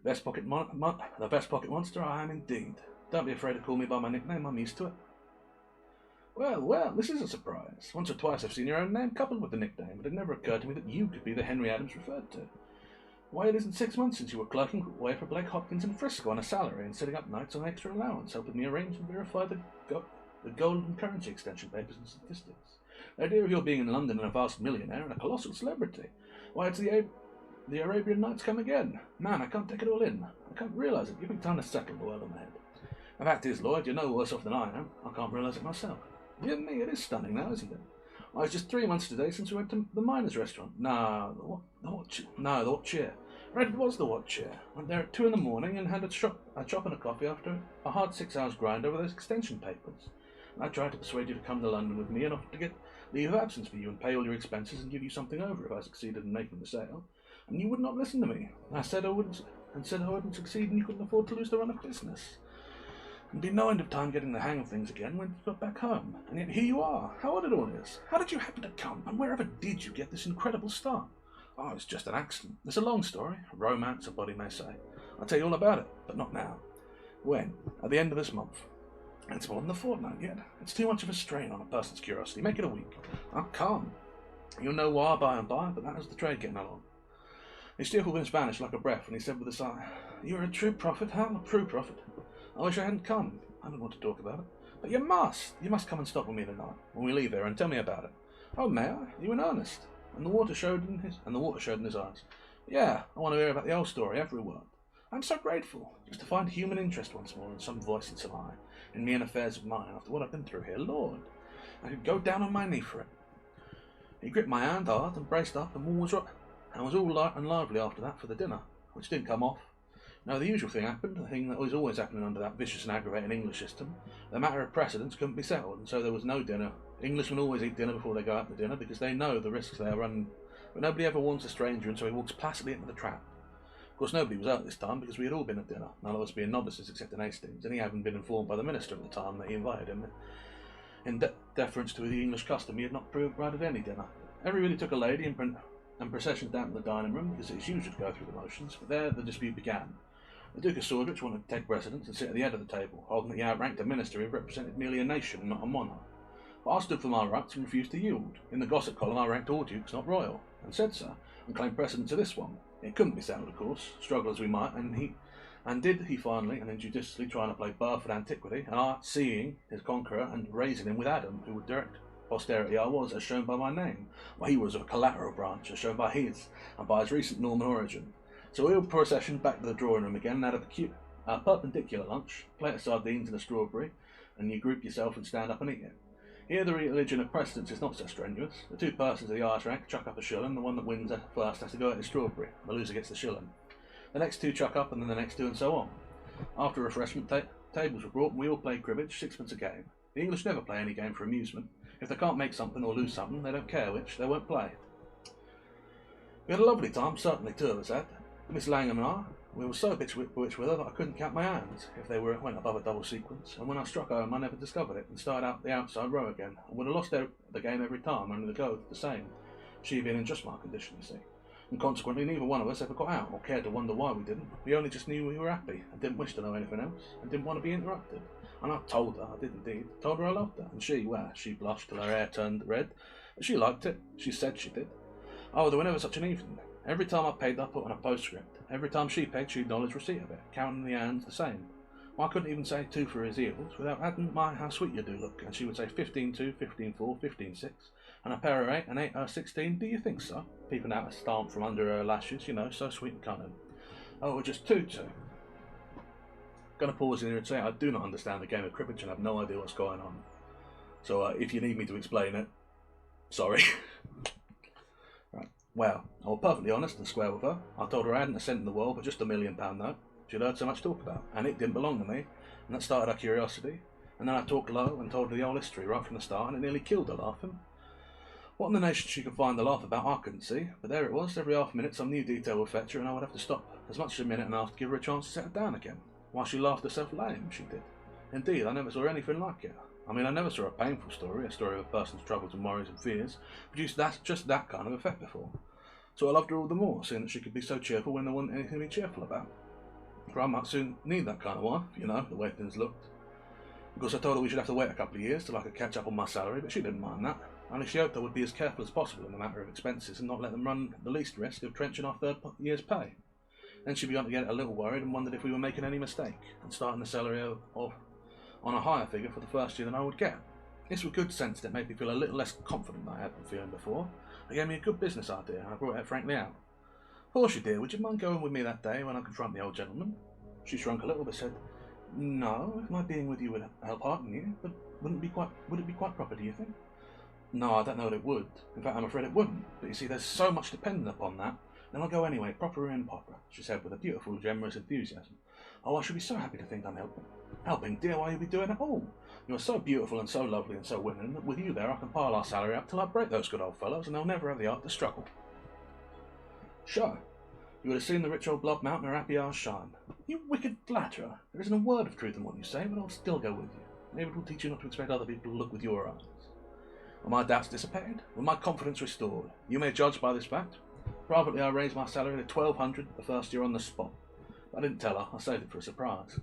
best pocket monster? I am indeed. Don't be afraid to call me by my nickname, I'm used to it." Well, this is a surprise. Once or twice I've seen your own name coupled with the nickname, but it never occurred to me that you could be the Henry Adams referred to. Why, it isn't 6 months since you were clerking away for Blake Hopkins in Frisco on a salary and sitting up nights on extra allowance, helping me arrange and verify the gold and currency extension papers and statistics. The idea of your being in London and a vast millionaire and a colossal celebrity. Why, it's the Arabian Nights come again. Man, I can't take it all in. I can't realise it. Give me time to settle the world on my head. The fact is, Lloyd, you're no worse off than I am. I can't realise it myself. Dear me, it is stunning now, isn't it? It's just 3 months today since we went to the Miners' Restaurant. No, the what chair. Right, it was the what chair. Went there at 2 in the morning and had a chop and a coffee after a hard 6 hours grind over those extension papers. And I tried to persuade you to come to London with me and offered to get leave of absence for you and pay all your expenses and give you something over if I succeeded in making the sale. And you would not listen to me. I said I wouldn't succeed and you couldn't afford to lose the run of business. And be no end of time getting the hang of things again when you got back home. And yet here you are. How odd it all is. How did you happen to come? And wherever did you get this incredible start? Oh, it's just an accident. It's a long story. A romance, a body may say. I'll tell you all about it, but not now. When? At the end of this month. And it's more than a fortnight yet. It's too much of a strain on a person's curiosity. Make it a week. I'll come. You'll know why by and by, but that is the trade getting along. His cheerfulness vanished like a breath, and he said with a sigh, "You're a true prophet, Hal, a true prophet. I wish I hadn't come. I don't want to talk about it. But you must. You must come and stop with me tonight, when we leave there, and tell me about it." "Oh, may I? You in earnest?" And the water showed in his eyes. "Yeah, I want to hear about the old story, every word. I'm so grateful, just to find human interest once more, and some voice and some eye, in me and affairs of mine, after what I've been through here. Lord, I could go down on my knee for it." He gripped my hand hard and braced up, and was all light and lively after that for the dinner, which didn't come off. No, the usual thing happened, the thing that was always happening under that vicious and aggravating English system. The matter of precedence couldn't be settled, and so there was no dinner Englishmen always eat dinner before they go out to dinner because they know the risks they are running, but nobody ever warns a stranger, and so he walks placidly into the trap. Of course, nobody was out this time because we had all been at dinner, none of us being novices except in Hastings, and he hadn't been informed by the minister at the time that he invited him. In deference to the English custom, he had not provided any dinner. Everybody took a lady and processioned down to the dining room because it is usual to go through the motions, but there the dispute began. The Duke of Sordwich wanted to take precedence and sit at the head of the table, holding that he outranked a minister who represented merely a nation, not a monarch. But I stood for my rights and refused to yield. In the gossip column I ranked all dukes, not royal, and said so, and claimed precedence of this one. It couldn't be settled, of course, struggle as we might, and did he finally, and injudiciously trying to play Barford antiquity, and I, seeing his conqueror and raising him with Adam, who would direct posterity I was, as shown by my name, while he was of a collateral branch, as shown by his, and by his recent Norman origin. So we all processioned back to the drawing room again, and had a perpendicular lunch, plate of sardines and a strawberry, and you group yourself and stand up and eat it. Here the religion of precedence is not so strenuous. The two persons of the highest rank chuck up a shilling, the one that wins first has to go at his strawberry, the loser gets the shilling. The next two chuck up, and then the next two, and so on. After refreshment, tables were brought, and we all played cribbage, 6pence a game. The English never play any game for amusement. If they can't make something or lose something, they don't care which, they won't play. We had a lovely time, certainly two of us had. Miss Langham and I, we were so bewitched with her that I couldn't count my hands if they went above a double sequence, and when I struck home I never discovered it and started out the outside row again, and would have lost the game every time, only the go the same, she being in just my condition, you see. And consequently neither one of us ever got out, or cared to wonder why we didn't. We only just knew we were happy, and didn't wish to know anything else, and didn't want to be interrupted. And I told her, I did indeed, told her I loved her, and she, well, she blushed till her hair turned red, but she liked it, she said she did. Oh, there were never such an evening. Every time I paid, I put on a postscript. Every time she paid, she acknowledged receipt of it, counting the hands the same. Well, I couldn't even say 2 for his eels without adding my how sweet you do look, and she would say 15-2, 15-4, 15-6, and a pair of 8 and 8 16. Do you think so? Peeping out a stamp from under her lashes, you know, so sweet and cunning. Oh, just 2-2. Gonna pause here and say I do not understand the game of cribbage and have no idea what's going on. So if you need me to explain it, sorry. Right. Well, I was perfectly honest and square with her. I told her I hadn't a cent in the world, but just £1 million note she'd heard so much talk about, and it didn't belong to me, and that started her curiosity. And then I talked low and told her the whole history right from the start, and it nearly killed her laughing. What in the nation she could find to laugh about I couldn't see, but there it was. Every half minute some new detail would fetch her, and I would have to stop as much as a minute and a half to give her a chance to settle down again. While she laughed herself lame, she did. Indeed, I never saw anything like it. I mean, I never saw a painful story, a story of a person's troubles and worries and fears, produce just that kind of effect before. So I loved her all the more, seeing that she could be so cheerful when there wasn't anything to be cheerful about. For I might soon need that kind of wife, you know, the way things looked. Of course, I told her we should have to wait a couple of years till I could catch up on my salary, but she didn't mind that. Only she hoped I would be as careful as possible in the matter of expenses and not let them run the least risk of trenching our third year's pay. Then she began to get a little worried and wondered if we were making any mistake and starting the salary on a higher figure for the first year than I would get. This was good sense that made me feel a little less confident than I had been feeling before. It gave me a good business idea, and I brought it frankly out. Portia dear, would you mind going with me that day when I confront the old gentleman? She shrunk a little but said, No, if my being with you would help hearten you, but would it be quite proper, do you think? No, I don't know that it would. In fact, I'm afraid it wouldn't. But you see, there's so much dependent upon that. Then I'll go anyway, proper or improper, she said with a beautiful, generous enthusiasm. Oh, I should be so happy to think I'm helping. Helping, dear, why you'll be doing it all. You are so beautiful and so lovely and so winning that with you there I can pile our salary up till I break those good old fellows and they'll never have the art to struggle. Sure. You would have seen the rich old blob mountain her happy hours shine. You wicked flatterer. There isn't a word of truth in what you say, but I'll still go with you. Maybe it will teach you not to expect other people to look with your eyes. Were my doubts dissipated? Were my confidence restored? You may judge by this fact. Privately, I raised my salary to $1,200 the first year on the spot. But I didn't tell her. I saved it for a surprise.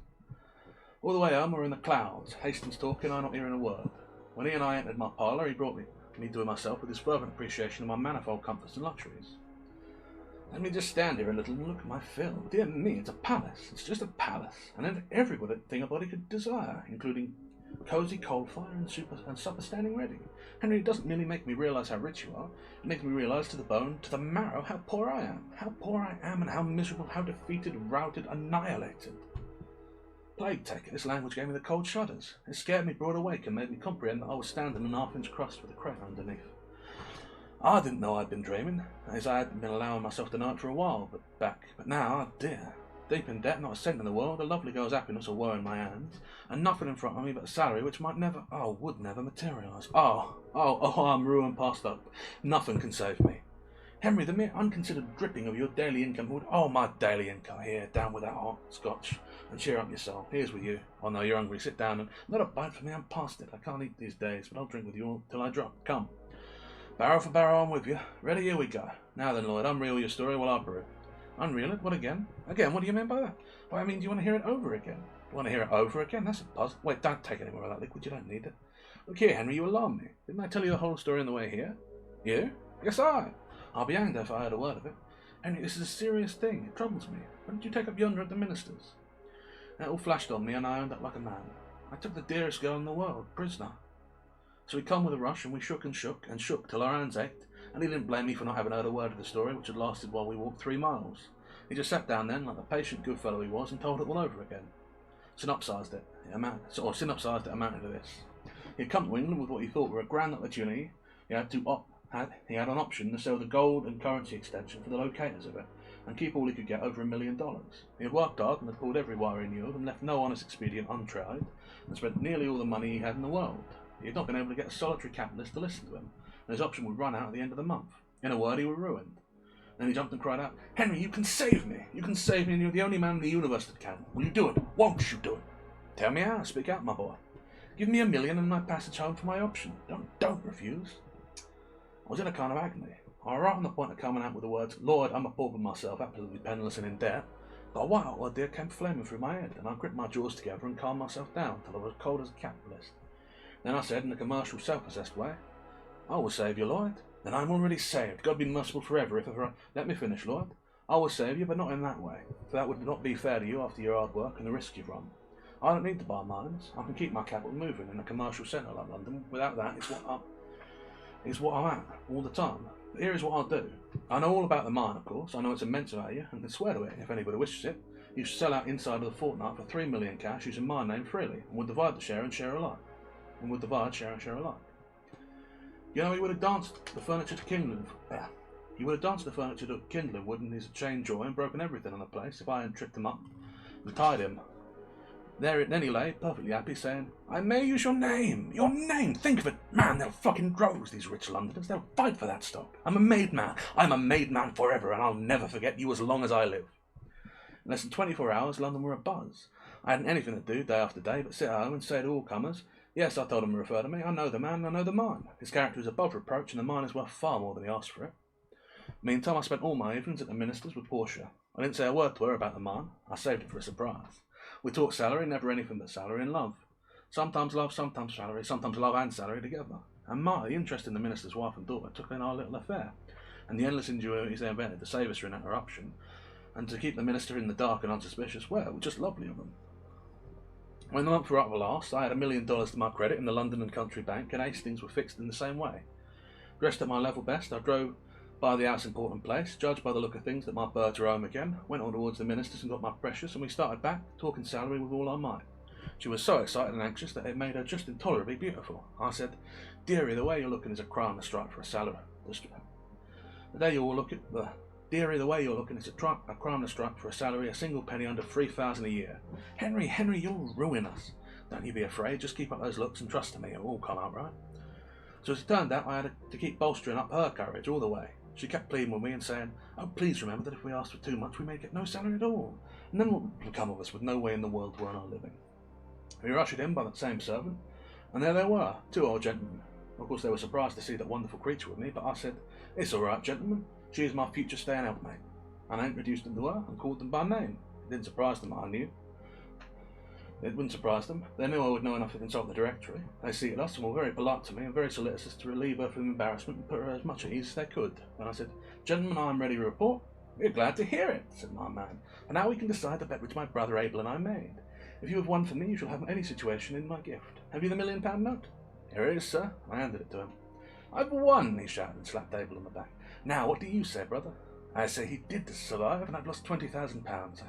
All the way home, we were in the clouds, Hastings talking, I not hearing a word. When he and I entered my parlour, he brought me to myself with his fervent appreciation of my manifold comforts and luxuries. Let me just stand here a little and look at my film. Dear me, it's a palace. It's just a palace, and everything a body could desire, including cosy coal fire and supper standing ready. Henry, it doesn't merely make me realise how rich you are, it makes me realise to the bone, to the marrow, how poor I am. How poor I am, and how miserable, how defeated, routed, annihilated. Plague take it, this language gave me the cold shudders. It scared me broad awake and made me comprehend that I was standing in an half-inch crust with a crater underneath. I didn't know I'd been dreaming, as I had been allowing myself to know it for a while, but now, dear, deep in debt, not a cent in the world, a lovely girl's happiness or woe in my hands, and nothing in front of me but a salary which would never materialise. I'm ruined past hope. Nothing can save me. Henry, the mere unconsidered dripping of your daily income would... Oh, my daily income. Here, down with that hot scotch, and cheer up your soul. Here's with you. Oh, no, you're hungry. Sit down, and not a bite for me. I'm past it. I can't eat these days, but I'll drink with you all till I drop. Come. Barrel for barrel, I'm with you. Ready? Here we go. Now then, Lloyd, unreel your story while I brew. Unreel it? What again? Again? What do you mean by that? Why, I mean, do you want to hear it over again? You want to hear it over again? That's a puzzle. Wait, don't take any more of that liquid. You don't need it. Look here, Henry, you alarm me. Didn't I tell you the whole story on the way here? You? Yes, I'll be hanged if I heard a word of it. Henry, this is a serious thing. It troubles me. Why did you take up yonder at the minister's? It all flashed on me, and I owned up like a man. I took the dearest girl in the world, prisoner. So he come with a rush, and we shook and shook and shook till our hands ached, and he didn't blame me for not having heard a word of the story, which had lasted while we walked 3 miles. He just sat down then, like the patient good fellow he was, and told it all over again. Synopsised it amounted to this. He had come to England with what he thought were a grand opportunity. He had an option to sell the gold and currency extension for the locators of it, and keep all he could get over $1 million. He had worked hard and had pulled every wire he knew of, and left no honest expedient untried, and spent nearly all the money he had in the world. He had not been able to get a solitary capitalist to listen to him, and his option would run out at the end of the month. In a word, he was ruined. Then he jumped and cried out, "Henry, you can save me! You can save me, and you're the only man in the universe that can. Will you do it? Won't you do it? Tell me how. Speak out, my boy. Give me $1 million and my passage home for my option. Don't refuse." I was in a kind of agony. I was right on the point of coming out with the words, "Lord, I'm a pauper myself, absolutely penniless and in debt." But a wild idea came flaming through my head, and I gripped my jaws together and calmed myself down till I was cold as a capitalist. Then I said, in a commercial, self-possessed way, "I will save you, Lloyd. Then I'm already saved. God be merciful forever if ever I... Let me finish, Lloyd. I will save you, but not in that way, for that would not be fair to you after your hard work and the risk you've run. I don't need to buy mines. I can keep my capital moving in a commercial centre like London. Without that, it's what I'm at all the time. But here is what I'll do. I know all about the mine, of course. I know its immense value, and can swear to it if anybody wishes it. You should sell out inside of the fortnight for $3 million cash using my name freely, and we'll divide the share and share alike. You know, he would have danced the furniture to kindling. He would have danced the furniture to kindling wood in his chain joy and broken everything on the place if I hadn't tripped him up and tied him. Then he lay, perfectly happy, saying, "I may use your name. Your name! Think of it! Man, they'll fucking droves, these rich Londoners. They'll fight for that stock. I'm a made man. I'm a made man forever, and I'll never forget you as long as I live." In less than 24 hours, London were abuzz. I hadn't anything to do day after day but sit at home and say to all comers, "Yes," I told him to refer to me, "I know the man, I know the mine. His character is above reproach, and the mine is worth far more than he asked for it." Meantime, I spent all my evenings at the minister's with Portia. I didn't say a word to her about the mine. I saved it for a surprise. We talked salary, never anything but salary and love. Sometimes love, sometimes salary, sometimes love and salary together. And the interest in the minister's wife and daughter took in our little affair, and the endless ingenuities they invented to save us from an interruption, and to keep the minister in the dark and unsuspicious. Well, it was just lovely of them. When the month were up at last, I had $1 million to my credit in the London and Country Bank, and Hastings were fixed in the same way. Dressed at my level best, I drove by the house in Portland Place, judged by the look of things that my birds were home again, went on towards the minister's and got my precious, and we started back, talking salary with all our might. She was so excited and anxious that it made her just intolerably beautiful. I said, "Dearie, the way you're looking is a crime to strike for a salary. Dearie, the way you're looking is a crime to strike for a salary, a single penny under $3,000 a year. Henry, you'll ruin us. Don't you be afraid, just keep up those looks and trust to me, it'll all come out right." So as it turned out, I had to keep bolstering up her courage all the way. She kept pleading with me and saying, "Oh, please remember that if we ask for too much, we may get no salary at all. And then what will become of us with no way in the world to earn our living?" We were ushered in by that same servant, and there they were, 2 old gentlemen. Of course, they were surprised to see that wonderful creature with me, but I said, "It's all right, gentlemen. She is my future stay and helpmate." And I introduced them to her and called them by name. It didn't surprise them, I knew. It wouldn't surprise them. They knew I would know enough to consult the directory. They seated us and were very polite to me and very solicitous to relieve her from embarrassment and put her as much at ease as they could. When I said, "Gentlemen, I am ready to report." "We're glad to hear it," said my man. "And now we can decide the bet which my brother Abel and I made. If you have won for me, you shall have any situation in my gift. Have you the £1 million note?" "Here it is, sir." I handed it to him. "I've won," he shouted and slapped Abel on the back. "Now, what do you say, brother?" "I say he did survive, and I've lost £20,000.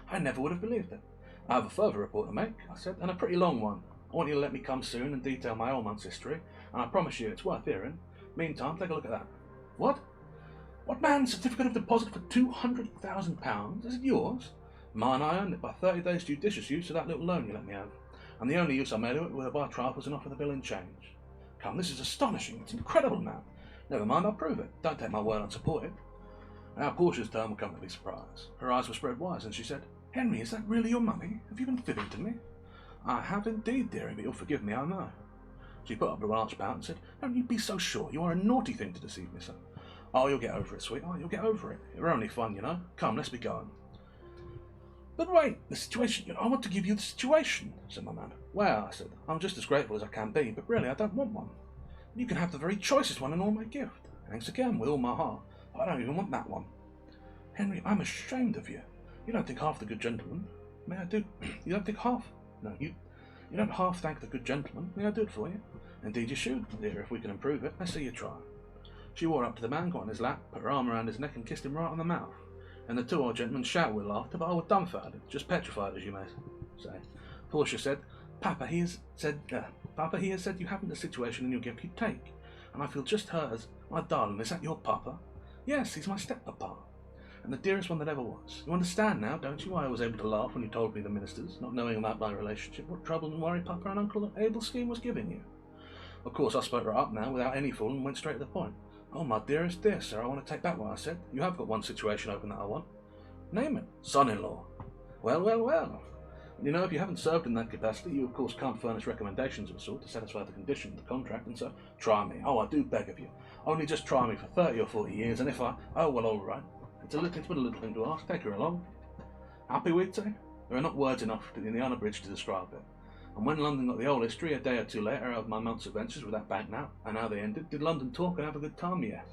I never would have believed it." "I have a further report to make," I said, "and a pretty long one. I want you to let me come soon and detail my whole month's history, and I promise you it's worth hearing. Meantime, take a look at that." "What? What man's certificate of deposit for £200,000? Is it yours?" Mine, I earned it by 30 days judicious use of that little loan you let me have, and the only use I made of it was to buy trifles and offer the bill in change. Come, this is astonishing. It's incredible now. Never mind, I'll prove it. Don't take my word unsupported. Now Portia's turn will come to be surprised. Her eyes were spread wide, and she said, Henry, is that really your money? Have you been fibbing to me? I have indeed, dearie, but you'll forgive me, I know. She put up her arch pout and said, Don't you be so sure. You are a naughty thing to deceive me so. Oh, you'll get over it, sweetheart. You'll get over it. You're only fun, you know. Come, let's be going. But wait, the situation. I want to give you the situation, said my man. Well, I said, I'm just as grateful as I can be, but really I don't want one. You can have the very choicest one in all my gift. Thanks again, with all my heart. I don't even want that one. Henry, I'm ashamed of you. You don't think half the good gentleman. May I do? You don't think half? No, you don't half thank the good gentleman. May I do it for you? Indeed you should, dear, if we can improve it. Let's see you try. She walked up to the man, got on his lap, put her arm around his neck and kissed him right on the mouth. And the two old gentlemen shouted with laughter, but I was dumbfounded, just petrified, as you may say. Portia said, Papa, he has said you haven't the situation in your gift you take. And I feel just hers. My darling, is that your papa? Yes, he's my step-papa. And the dearest one that ever was. You understand now, don't you, why I was able to laugh when you told me the ministers, not knowing about my relationship, what trouble and worry Papa and Uncle Abel's scheme was giving you. Of course, I spoke her up now, without any fool, and went straight to the point. Oh, my dearest, dear sir, I want to take back what I said. You have got one situation open that I want. Name it. Son-in-law. Well, well, well. You know, if you haven't served in that capacity, you of course can't furnish recommendations of a sort to satisfy the condition of the contract, and so try me. Oh, I do beg of you. Only just try me for 30 or 40 years, and if I... Oh, well, all right. It's but a little thing to ask. Take her along. Happy, we'd say? There are not words enough in the unabridged to describe it. And when London got the whole history, a day or two later, of my month's adventures with that bank now, and how they ended, did London talk and have a good time? Yes.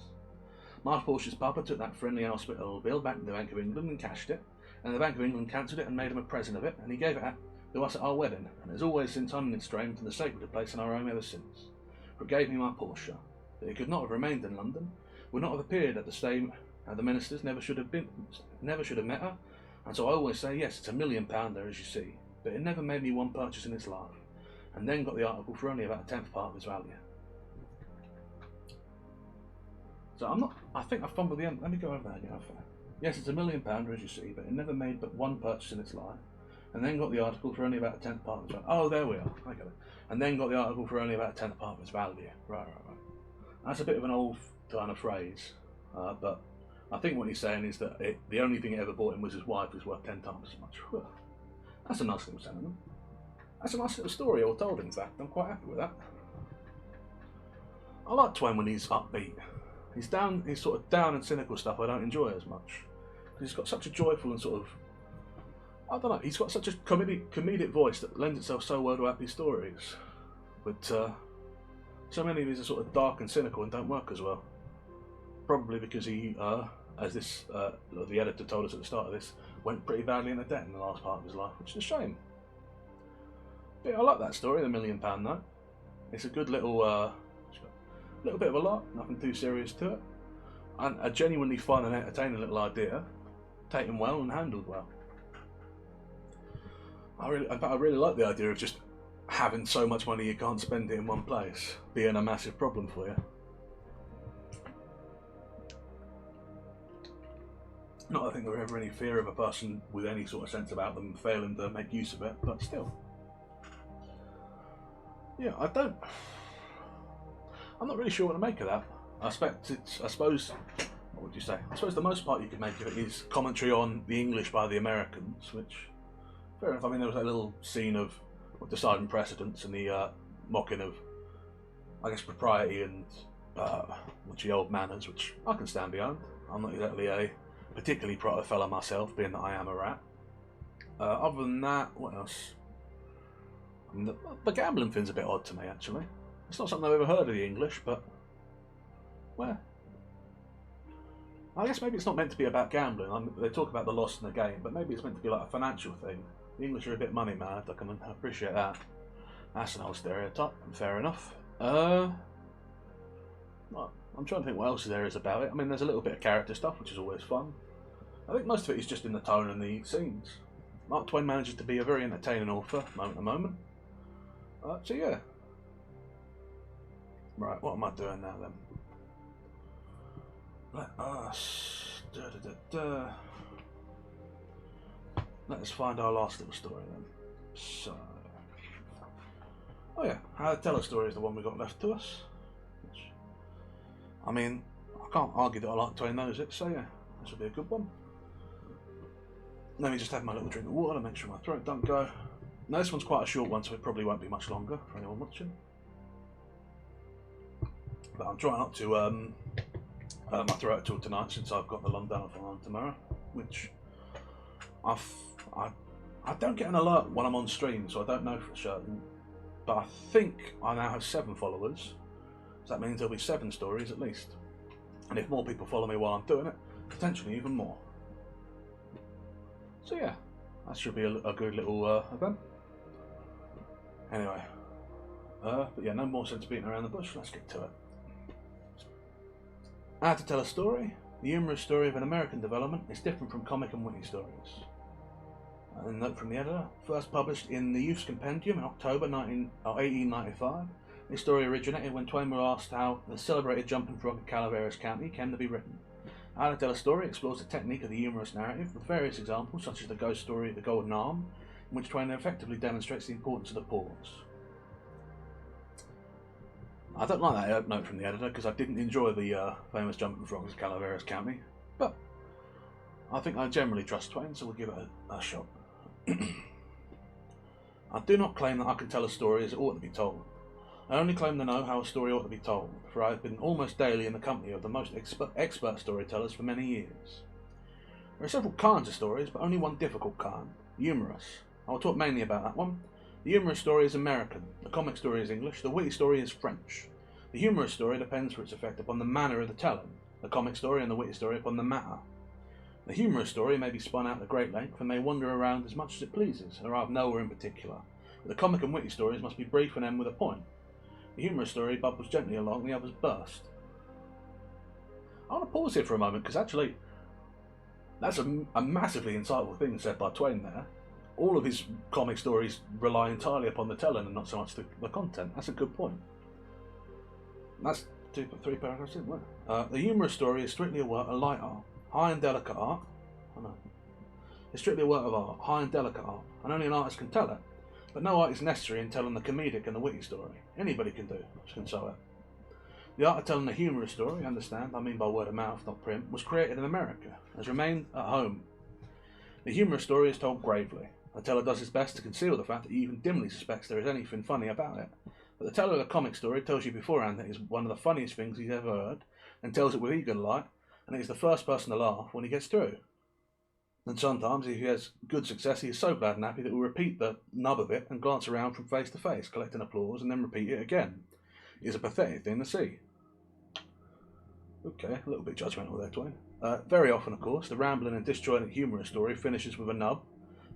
My Portia's papa took that friendly and hospitable bill back to the Bank of England and cashed it, and the Bank of England cancelled it and made him a present of it, and he gave it to us at our wedding, and has always since unstrained from the sacred place in our home ever since. For it gave me my Portia, that it could not have remained in London, would not have appeared at the same. The ministers never should have met her, and so I always say, yes, it's £1 million there, as you see, but it never made me one purchase in its life, and then got the article for only about a 10th part of its value. So I think I fumbled the end. Let me go over that again. Yes, it's £1 million, as you see, but it never made but one purchase in its life, and then got the article for only about a 10th part of its value. Oh, there we are. I get it. And then got the article for only about a 10th part of its value. Right. That's a bit of an old kind of phrase, but I think what he's saying is that the only thing it ever bought him was his wife, who's worth 10 times as much. Whew. That's a nice little sentiment. That's a nice little story all told, in fact. I'm quite happy with that. I like Twain when he's upbeat. He's sort of down and cynical stuff I don't enjoy as much. He's got such a joyful and sort of, I don't know, he's got such a comedic voice that lends itself so well to happy stories. But so many of these are sort of dark and cynical and don't work as well. Probably because he, as the editor told us at the start of this, went pretty badly into debt in the last part of his life, which is a shame. But yeah, I like that story, the £1 million note. It's a good little bit of a lot, nothing too serious to it, and a genuinely fun and entertaining little idea, taken well and handled well. I really like the idea of just having so much money you can't spend it in one place being a massive problem for you. Not that I think there ever any fear of a person with any sort of sense about them failing to make use of it, but still. Yeah, I'm not really sure what to make of that. I suppose, what would you say? I suppose the most part you could make of it is commentary on the English by the Americans, which, fair enough. I mean, there was that little scene of deciding precedents and the mocking of, I guess, propriety and much old manners, which I can stand behind. I'm not exactly a particularly proper fella myself, being that I am a rat. Other than that, what else? I mean, the gambling thing's a bit odd to me, actually. It's not something I've ever heard of the English, but, well, I guess maybe it's not meant to be about gambling. They talk about the loss in the game, but maybe it's meant to be like a financial thing. The English are a bit money mad. I can appreciate that. That's an old stereotype. Fair enough. Well, I'm trying to think what else there is about it. I mean, there's a little bit of character stuff, which is always fun. I think most of it is just in the tone and the scenes. Mark Twain manages to be a very entertaining author, moment to moment. So yeah. Right, what am I doing now then? Let us... let us find our last little story then. So, oh yeah, How to Tell a Story is the one we got left to us. Which, I mean, I can't argue that I like Twain knows it, so yeah, this will be a good one. Let me just have my little drink of water to make sure my throat don't go. Now this one's quite a short one, so it probably won't be much longer for anyone watching. But I'm trying not to my throat till tonight, since I've got the London on tomorrow, which I don't get an alert when I'm on stream, so I don't know for certain. But I think I now have 7 followers, so that means there'll be 7 stories at least. And if more people follow me while I'm doing it, potentially even more. So yeah, that should be a good little event. Anyway, but yeah, no more sense beating around the bush, let's get to it. How to Tell a Story. The humorous story of an American development is different from comic and witty stories. A note from the editor. First published in the Youth's Compendium in October 1895, this story originated when Twain was asked how the celebrated jumping frog of Calaveras County came to be written. How to Tell a Story explores the technique of the humorous narrative with various examples, such as the ghost story The Golden Arm, in which Twain effectively demonstrates the importance of the pause. I don't like that note from the editor because I didn't enjoy the famous jumping frogs of Calaveras County, but I think I generally trust Twain, so we'll give it a shot. I do not claim that I can tell a story as it ought to be told. I only claim to know how a story ought to be told, for I have been almost daily in the company of the most expert storytellers for many years. There are several kinds of stories, but only one difficult kind, humorous. I will talk mainly about that one. The humorous story is American, the comic story is English, the witty story is French. The humorous story depends for its effect upon the manner of the telling, the comic story and the witty story upon the matter. The humorous story may be spun out at great length and may wander around as much as it pleases, and arrive nowhere in particular. But the comic and witty stories must be brief and end with a point. The humorous story bubbles gently along, the others burst. I want to pause here for a moment, because actually, that's a massively insightful thing said by Twain there. All of his comic stories rely entirely upon the telling and not so much the content. That's a good point. That's 3 paragraphs in, wasn't it? The humorous story is strictly a work of light art, high and delicate art. I know. It's strictly a work of art, high and delicate art, and only an artist can tell it. But no art is necessary in telling the comedic and the witty story. Anybody can sew it. The art of telling a humorous story, understand, I mean by word of mouth, not print, was created in America, has remained at home. The humorous story is told gravely. The teller does his best to conceal the fact that he even dimly suspects there is anything funny about it. But the teller of a comic story tells you beforehand that it is one of the funniest things he's ever heard, and tells it with eager delight, and he is the first person to laugh when he gets through. And sometimes, if he has good success, he is so glad and happy that he will repeat the nub of it and glance around from face to face, collecting applause, and then repeat it again. It is a pathetic thing to see. Okay, a little bit judgmental there, Twain. Very often, of course, the rambling and disjointed humorous story finishes with a nub,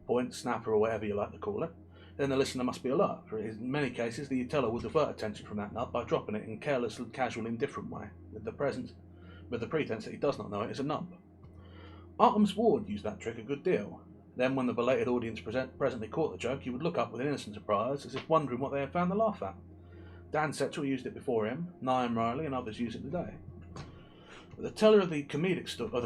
point, snapper, or whatever you like to call it. Then the listener must be alert, for in many cases the teller will divert attention from that nub by dropping it in a careless, casual, indifferent way, with the pretense that he does not know it is a nub. Artemus Ward used that trick a good deal. Then, when the belated audience presently caught the joke, he would look up with innocent surprise, as if wondering what they had found to laugh at. Dan Setchell used it before him, Niam Riley, and others use it today. But the teller of the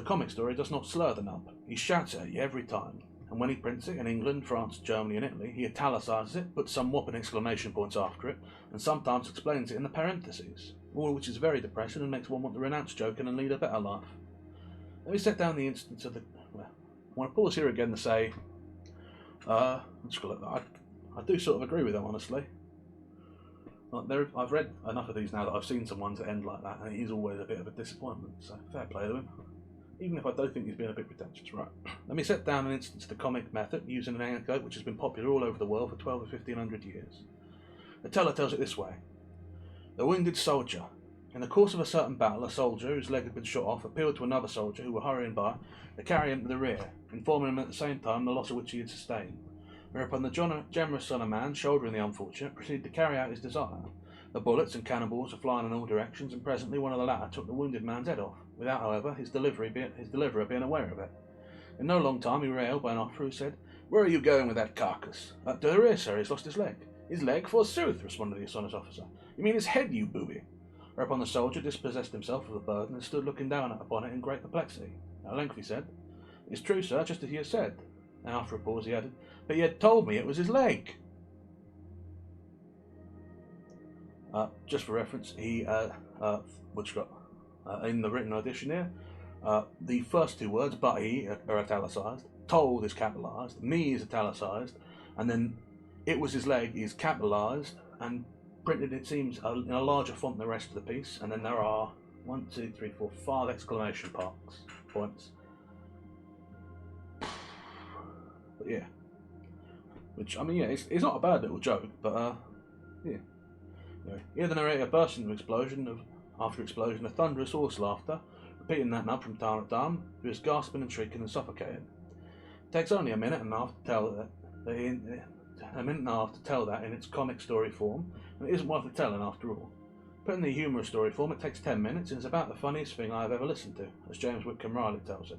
comic story does not slur the nub. He shouts at you every time, and when he prints it in England, France, Germany, and Italy, he italicises it, puts some whopping exclamation points after it, and sometimes explains it in the parentheses, all of which is very depressing and makes one want to renounce joking and lead a better life. Let me set down the instance of the... Well, I want to pause here again to say... I do sort of agree with them, honestly. I've read enough of these now that I've seen some ones that end like that, and it is always a bit of a disappointment, so fair play to him. Even if I don't think he's being a bit pretentious, right. Let me set down an instance of the comic method using an anecdote which has been popular all over the world for 12 or 1500 years. The teller tells it this way. The wounded soldier. In the course of a certain battle, a soldier whose leg had been shot off appealed to another soldier who were hurrying by to carry him to the rear, informing him at the same time the loss of which he had sustained. Whereupon the generous son of man, shouldering the unfortunate, proceeded to carry out his desire. The bullets and cannonballs were flying in all directions, and presently one of the latter took the wounded man's head off, without, however, his deliverer being aware of it. In no long time he was hailed by an officer who said, "Where are you going with that carcass?" "To the rear, sir. He's lost his leg." "His leg, forsooth," responded the dishonest officer. "You mean his head, you booby?" Whereupon the soldier dispossessed himself of the burden and stood looking down upon it in great perplexity. At length he said, "It is true, sir, just as you have said." And after a pause, he added, "But you had told me it was his leg." Just for reference, which got in the written edition here, the first two words, "but he," are italicised, "told" is capitalised, "me" is italicised, and then "it was his leg" is capitalised and printed, it seems, in a larger font than the rest of the piece. And then there are 1, 2, 3, 4, 5 exclamation points. But yeah, which, I mean, yeah, it's not a bad little joke, but yeah. Anyway, here the narrator bursts into after explosion of thunderous hoarse laughter, repeating that nub from time to time, who is gasping and shrieking and suffocating. It takes only a minute and a half to tell that in its comic story form, and it isn't worth the telling after all. Put in the humorous story form, it takes 10 minutes, and it's about the funniest thing I have ever listened to, as James Whitcomb Riley tells it.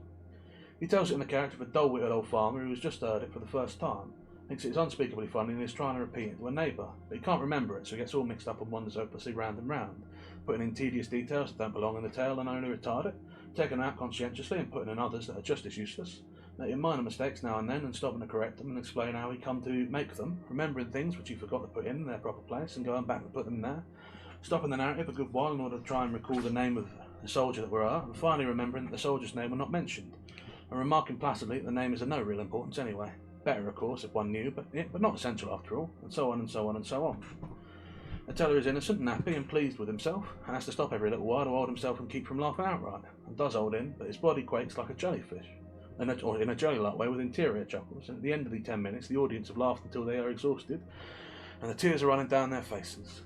He tells it in the character of a dull-witted old farmer who has just heard it for the first time, thinks it is unspeakably funny and is trying to repeat it to a neighbour, but he can't remember it, so he gets all mixed up and wanders hopelessly round and round, putting in tedious details that don't belong in the tale and only retard it, taking out conscientiously and putting in others that are just as useless, making minor mistakes now and then and stopping to correct them and explain how he come to make them, remembering things which he forgot to put in their proper place and going back to put them there, stopping the narrative a good while in order to try and recall the name of the soldier that we're at, and finally remembering that the soldier's name was not mentioned, and remarking placidly that the name is of no real importance anyway. Better, of course, if one knew, but not essential after all, and so on and so on and so on. The teller is innocent and happy and pleased with himself, and has to stop every little while to hold himself and keep from laughing outright, and does hold in, but his body quakes like a jellyfish, or in a jelly-like way with interior chuckles, and at the end of the 10 minutes the audience have laughed until they are exhausted, and the tears are running down their faces.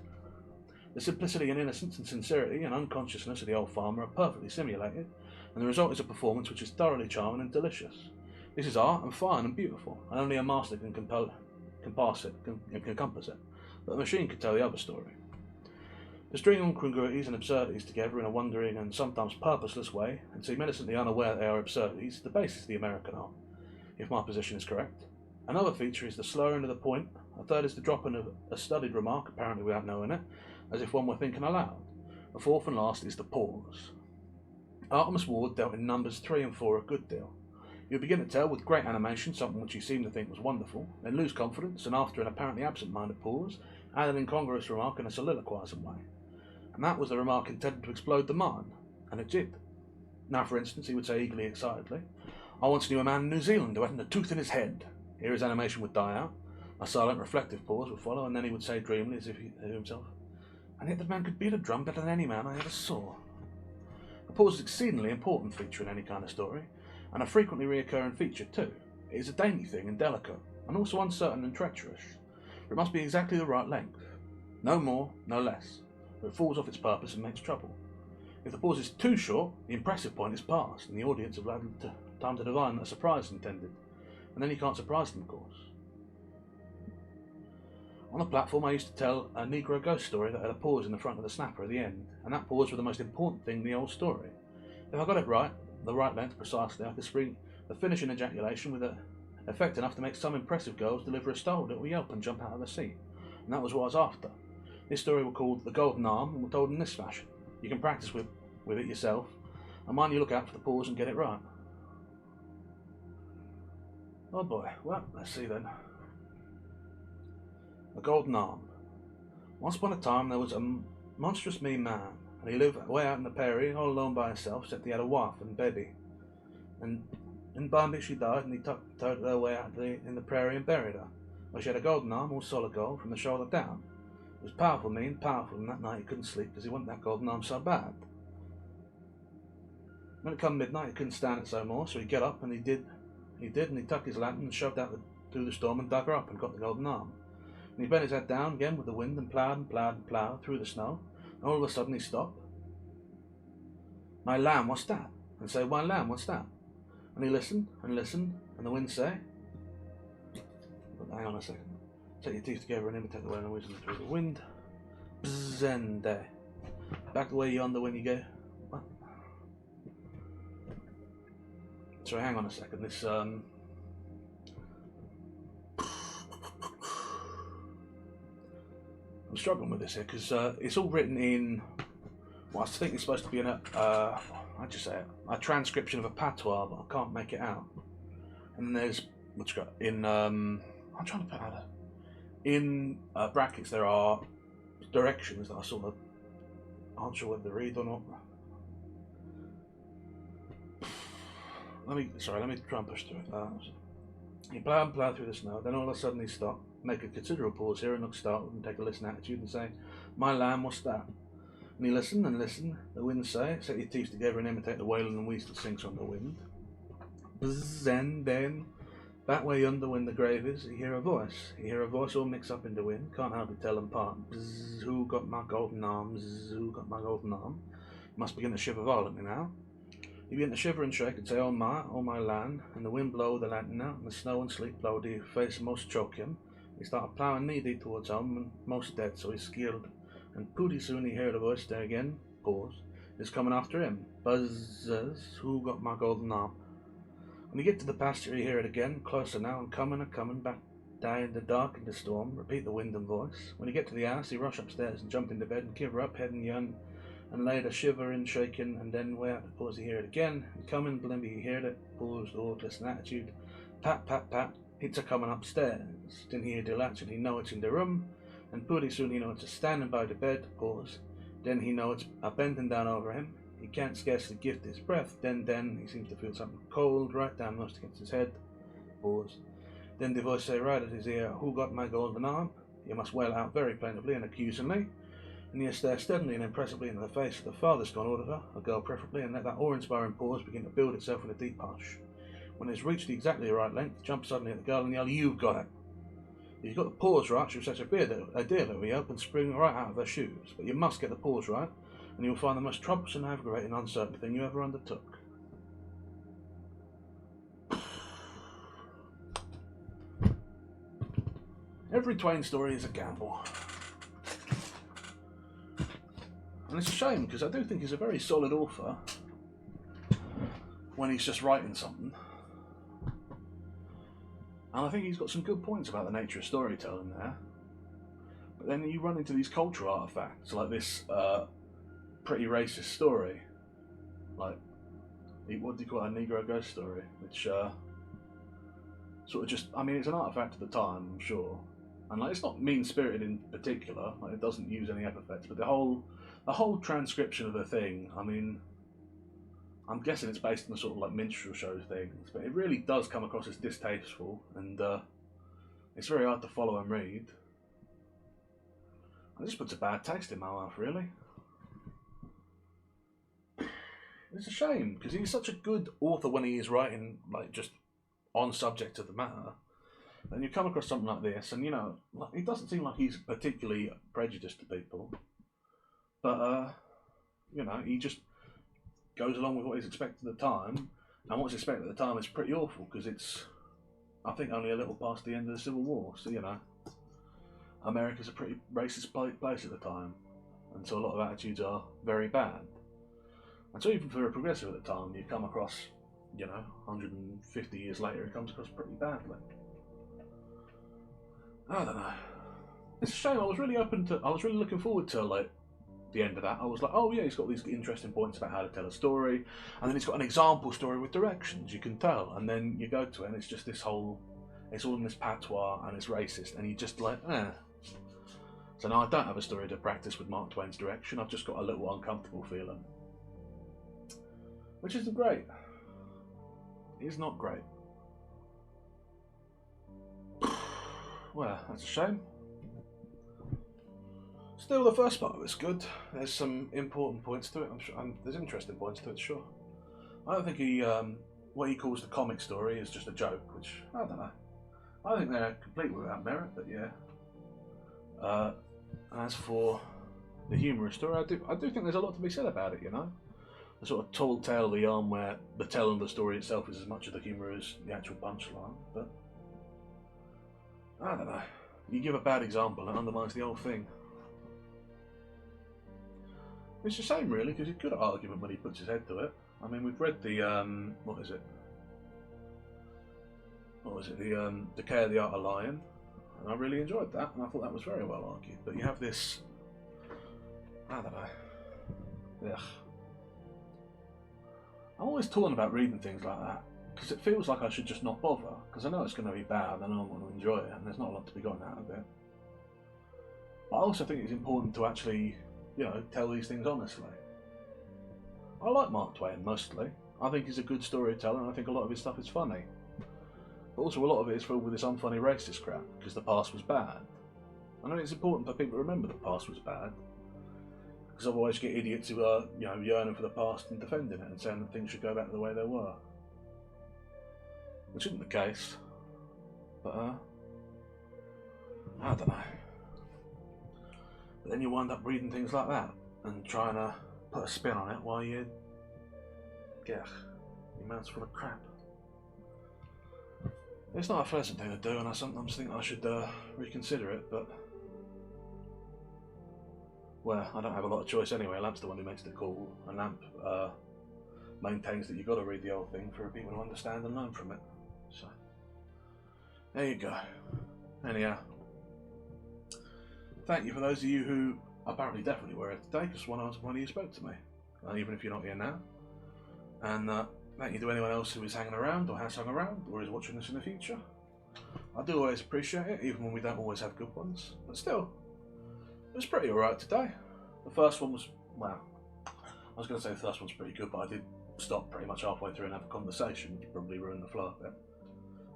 The simplicity and innocence and sincerity and unconsciousness of the old farmer are perfectly simulated, and the result is a performance which is thoroughly charming and delicious. This is art and fine and beautiful, and only a master can encompass it, but a machine could tell the other story. To string incongruities and absurdities together in a wondering and sometimes purposeless way, and seem innocently unaware that they are absurdities, is the basis of the American art, if my position is correct. Another feature is the slurring of the point, a third is the dropping of a studied remark, apparently without knowing it, as if one were thinking aloud. A fourth and last is the pause. Artemus Ward dealt in numbers 3 and 4 a good deal. You begin to tell with great animation something which you seem to think was wonderful, then lose confidence, and after an apparently absent-minded pause, add an incongruous remark in a soliloquising way. And that was the remark intended to explode the mind, and it did. Now, for instance, he would say eagerly, excitedly, "I once knew a man in New Zealand who hadn't a tooth in his head." Here his animation would die out, a silent, reflective pause would follow, and then he would say dreamily, as if he to himself, "And yet that man could beat a drum better than any man I ever saw." A pause is an exceedingly important feature in any kind of story, and a frequently recurring feature too. It is a dainty thing and delicate, and also uncertain and treacherous, for it must be exactly the right length. No more, no less, or it falls off its purpose and makes trouble. If the pause is too short, the impressive point is past, and the audience have had time to divine that a surprise is intended, and then you can't surprise them, of course. On the platform I used to tell a Negro ghost story that had a pause in the front of the snapper at the end, and that pause was the most important thing in the whole story. If I got it right, the right length precisely, I could spring the finishing ejaculation with an effect enough to make some impressive girls deliver a startled little yelp and jump out of their seat, and that was what I was after. This story was called The Golden Arm, and was told in this fashion. You can practice with it yourself, and mind you look out for the pause and get it right. Oh boy, well, let's see then. The Golden Arm. Once upon a time there was a monstrous mean man, and he lived way out in the prairie, all alone by himself, except he had a wife and baby. And in Bambi she died, and he took her way out in the prairie and buried her. Well, she had a golden arm, all solid gold, from the shoulder down. It was powerful mean, powerful, and that night he couldn't sleep because he wanted that golden arm so bad. When it come midnight, he couldn't stand it so more, so he got up, and he did, and he took his lantern and shoved out through the storm and dug her up and got the golden arm. And he bent his head down again with the wind and ploughed through the snow, and all of a sudden he stopped. "My lamb, what's that?" And say, "My lamb, what's that?" And he listened, and the wind say, but hang on a second, take your teeth together and imitate the way the wisdom through the wind. Bzzende. Back the way yonder when you go. What? So hang on a second, this I'm struggling with this here because it's all written in what I think is supposed to be a transcription of a patois, but I can't make it out. And there's what you got in? I'm trying to put out in brackets. There are directions that I sort of aren't sure whether to read or not. Let me try and push through it. You plough and plough through the snow, then all of a sudden he stopped, make a considerable pause here and look startled and take a listen attitude and say, "My lamb, what's that?" And he listened and listened. The wind say, "Set your teeth together and imitate the wailing and wheeze that sings from the wind." Bzz, and then, that way under when the grave is, you hear a voice. You hear a voice all mixed up in the wind, can't hardly tell them apart. Bzz, who got my golden arm? Bzz, who got my golden arm? You must begin to shiver violently now. You begin to shiver and shake and say, "Oh my land," and the wind blow the lantern out, and the snow and sleet blow to your face most choke him. He started ploughing knee-deep towards home, and most dead, so he's skilled. And pretty soon he heard a voice there again, pause, is coming after him. Buzzes, who got my golden arm? When you get to the pasture, you hear it again, closer now, and coming back down in the dark and the storm, repeat the wind and voice. When you get to the house, you rush upstairs and jump into bed and kiver up, head and young, and laid a shivering, shaking, and then way out the pause you hear it again, and coming, blimby, you heard it, paused, awed, listen attitude, pat, pat, pat, it's a coming upstairs. Then he hear the latch and he know it's in the room, and pretty soon he know it's a standing by the bed, pause, then he know it's a bending down over him, he can't scarcely gift his breath, then he seems to feel something cold right down most against his head, pause, then the voice say right at his ear, "Who got my golden arm?" You must wail out very plaintively and accusingly, and you stare steadily and impressively into the face of the farthest gone auditor, a girl preferably, and let that awe-inspiring pause begin to build itself in a deep hush. When it's reached exactly the right length, jump suddenly at the girl and yell, "You've got it!" If you've got the pause right, she'll set a deer that we up and spring right out of her shoes, but you must get the pause right, and you'll find the most troublesome, aggravating, uncertain thing you ever undertook. Every Twain story is a gamble. And it's a shame, because I do think he's a very solid author when he's just writing something. And I think he's got some good points about the nature of storytelling there. But then you run into these cultural artifacts, like this pretty racist story. Like, what do you call it, a Negro ghost story? Which sort of just, I mean, it's an artifact of the time, I'm sure. And like, it's not mean-spirited in particular, like, it doesn't use any epithets, but the whole transcription of the thing, I mean, I'm guessing it's based on the sort of like minstrel show things, but it really does come across as distasteful, and it's very hard to follow and read. It just puts a bad taste in my mouth, really. It's a shame, because he's such a good author when he is writing, like, just on subject of the matter. And you come across something like this, and, you know, like, it doesn't seem like he's particularly prejudiced to people. But, you know, he just goes along with what he's expected at the time, and what's expected at the time is pretty awful, because it's, I think, only a little past the end of the Civil War, so, you know, America's a pretty racist place at the time, and so a lot of attitudes are very bad. And so even for a progressive at the time, you come across, you know, 150 years later, it comes across pretty badly. I don't know. It's a shame. I was really looking forward to, like, the end of that. I was like, oh yeah, he's got these interesting points about how to tell a story, and then he's got an example story with directions, you can tell, and then you go to it and it's just this whole, it's all in this patois and it's racist, and you just like, So now I don't have a story to practice with Mark Twain's direction, I've just got a little uncomfortable feeling. Which isn't great. It's not great. Well, that's a shame. Still, the first part of it's good. There's some important points to it. I'm sure. There's interesting points to it, sure. I don't think he, what he calls the comic story is just a joke, which, I don't know. I think they're completely without merit, but yeah. As for the humorous story, I do think there's a lot to be said about it, you know? The sort of tall tale of the yarn where the telling of the story itself is as much of the humour as the actual punchline, but I don't know. You give a bad example, it undermines the whole thing. It's a shame, really, because he's a good argument when he puts his head to it. I mean, we've read the, what was it? The Decay of the Art of Lying, and I really enjoyed that, and I thought that was very well argued. But you have this, I don't know. Ugh. I'm always torn about reading things like that, because it feels like I should just not bother, because I know it's going to be bad and I don't want to enjoy it, and there's not a lot to be gotten out of it. But I also think it's important to actually, you know, tell these things honestly. I like Mark Twain mostly. I think he's a good storyteller, and I think a lot of his stuff is funny. But also a lot of it is filled with this unfunny racist crap, because the past was bad. I know it's important for people to remember the past was bad, because otherwise you get idiots who are, you know, yearning for the past and defending it and saying that things should go back to the way they were. Which isn't the case. But, I don't know. But then you wind up reading things like that and trying to put a spin on it while you... your mouth's full of crap. It's not a pleasant thing to do, and I sometimes think I should reconsider it, but... well, I don't have a lot of choice anyway. Lamp's the one who makes the call, and Lamp maintains that you've got to read the whole thing for people to understand and learn from it. So, there you go. Anyhow, thank you for those of you who apparently definitely were here today, because one of you spoke to me, even if you're not here now. And thank you to anyone else who is hanging around, or has hung around, or is watching this in the future. I do always appreciate it, even when we don't always have good ones. But still, it was pretty alright today. The first one was, well, I was going to say the first one's pretty good, but I did stop pretty much halfway through and have a conversation, which probably ruined the flow a bit.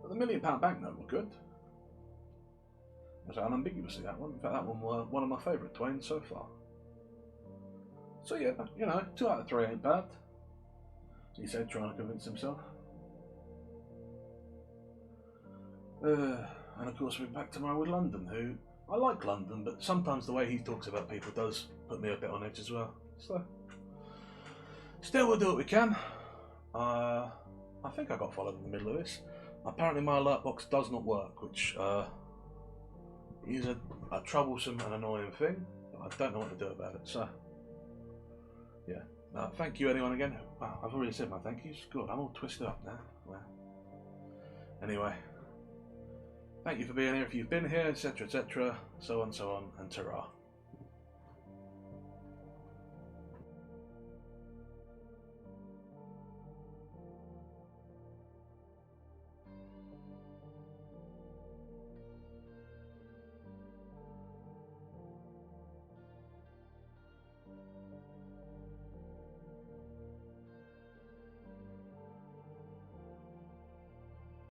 But the £1 million banknote were good. I was unambiguously that one. In fact, that one was one of my favourite Twain so far. So yeah, you know, 2 out of 3 ain't bad. He said, trying to convince himself. And of course we're back to my with London, who... I like London, but sometimes the way he talks about people does put me a bit on edge as well. So, still we'll do what we can. I think I got followed in the middle of this. Apparently my alert box does not work, which is a troublesome and annoying thing, but I don't know what to do about it, so... yeah. Thank you anyone again. Wow, I've already said my thank yous. Good, I'm all twisted up now. Wow. Anyway. Thank you for being here if you've been here, etc, etc, so on, and ta-ra.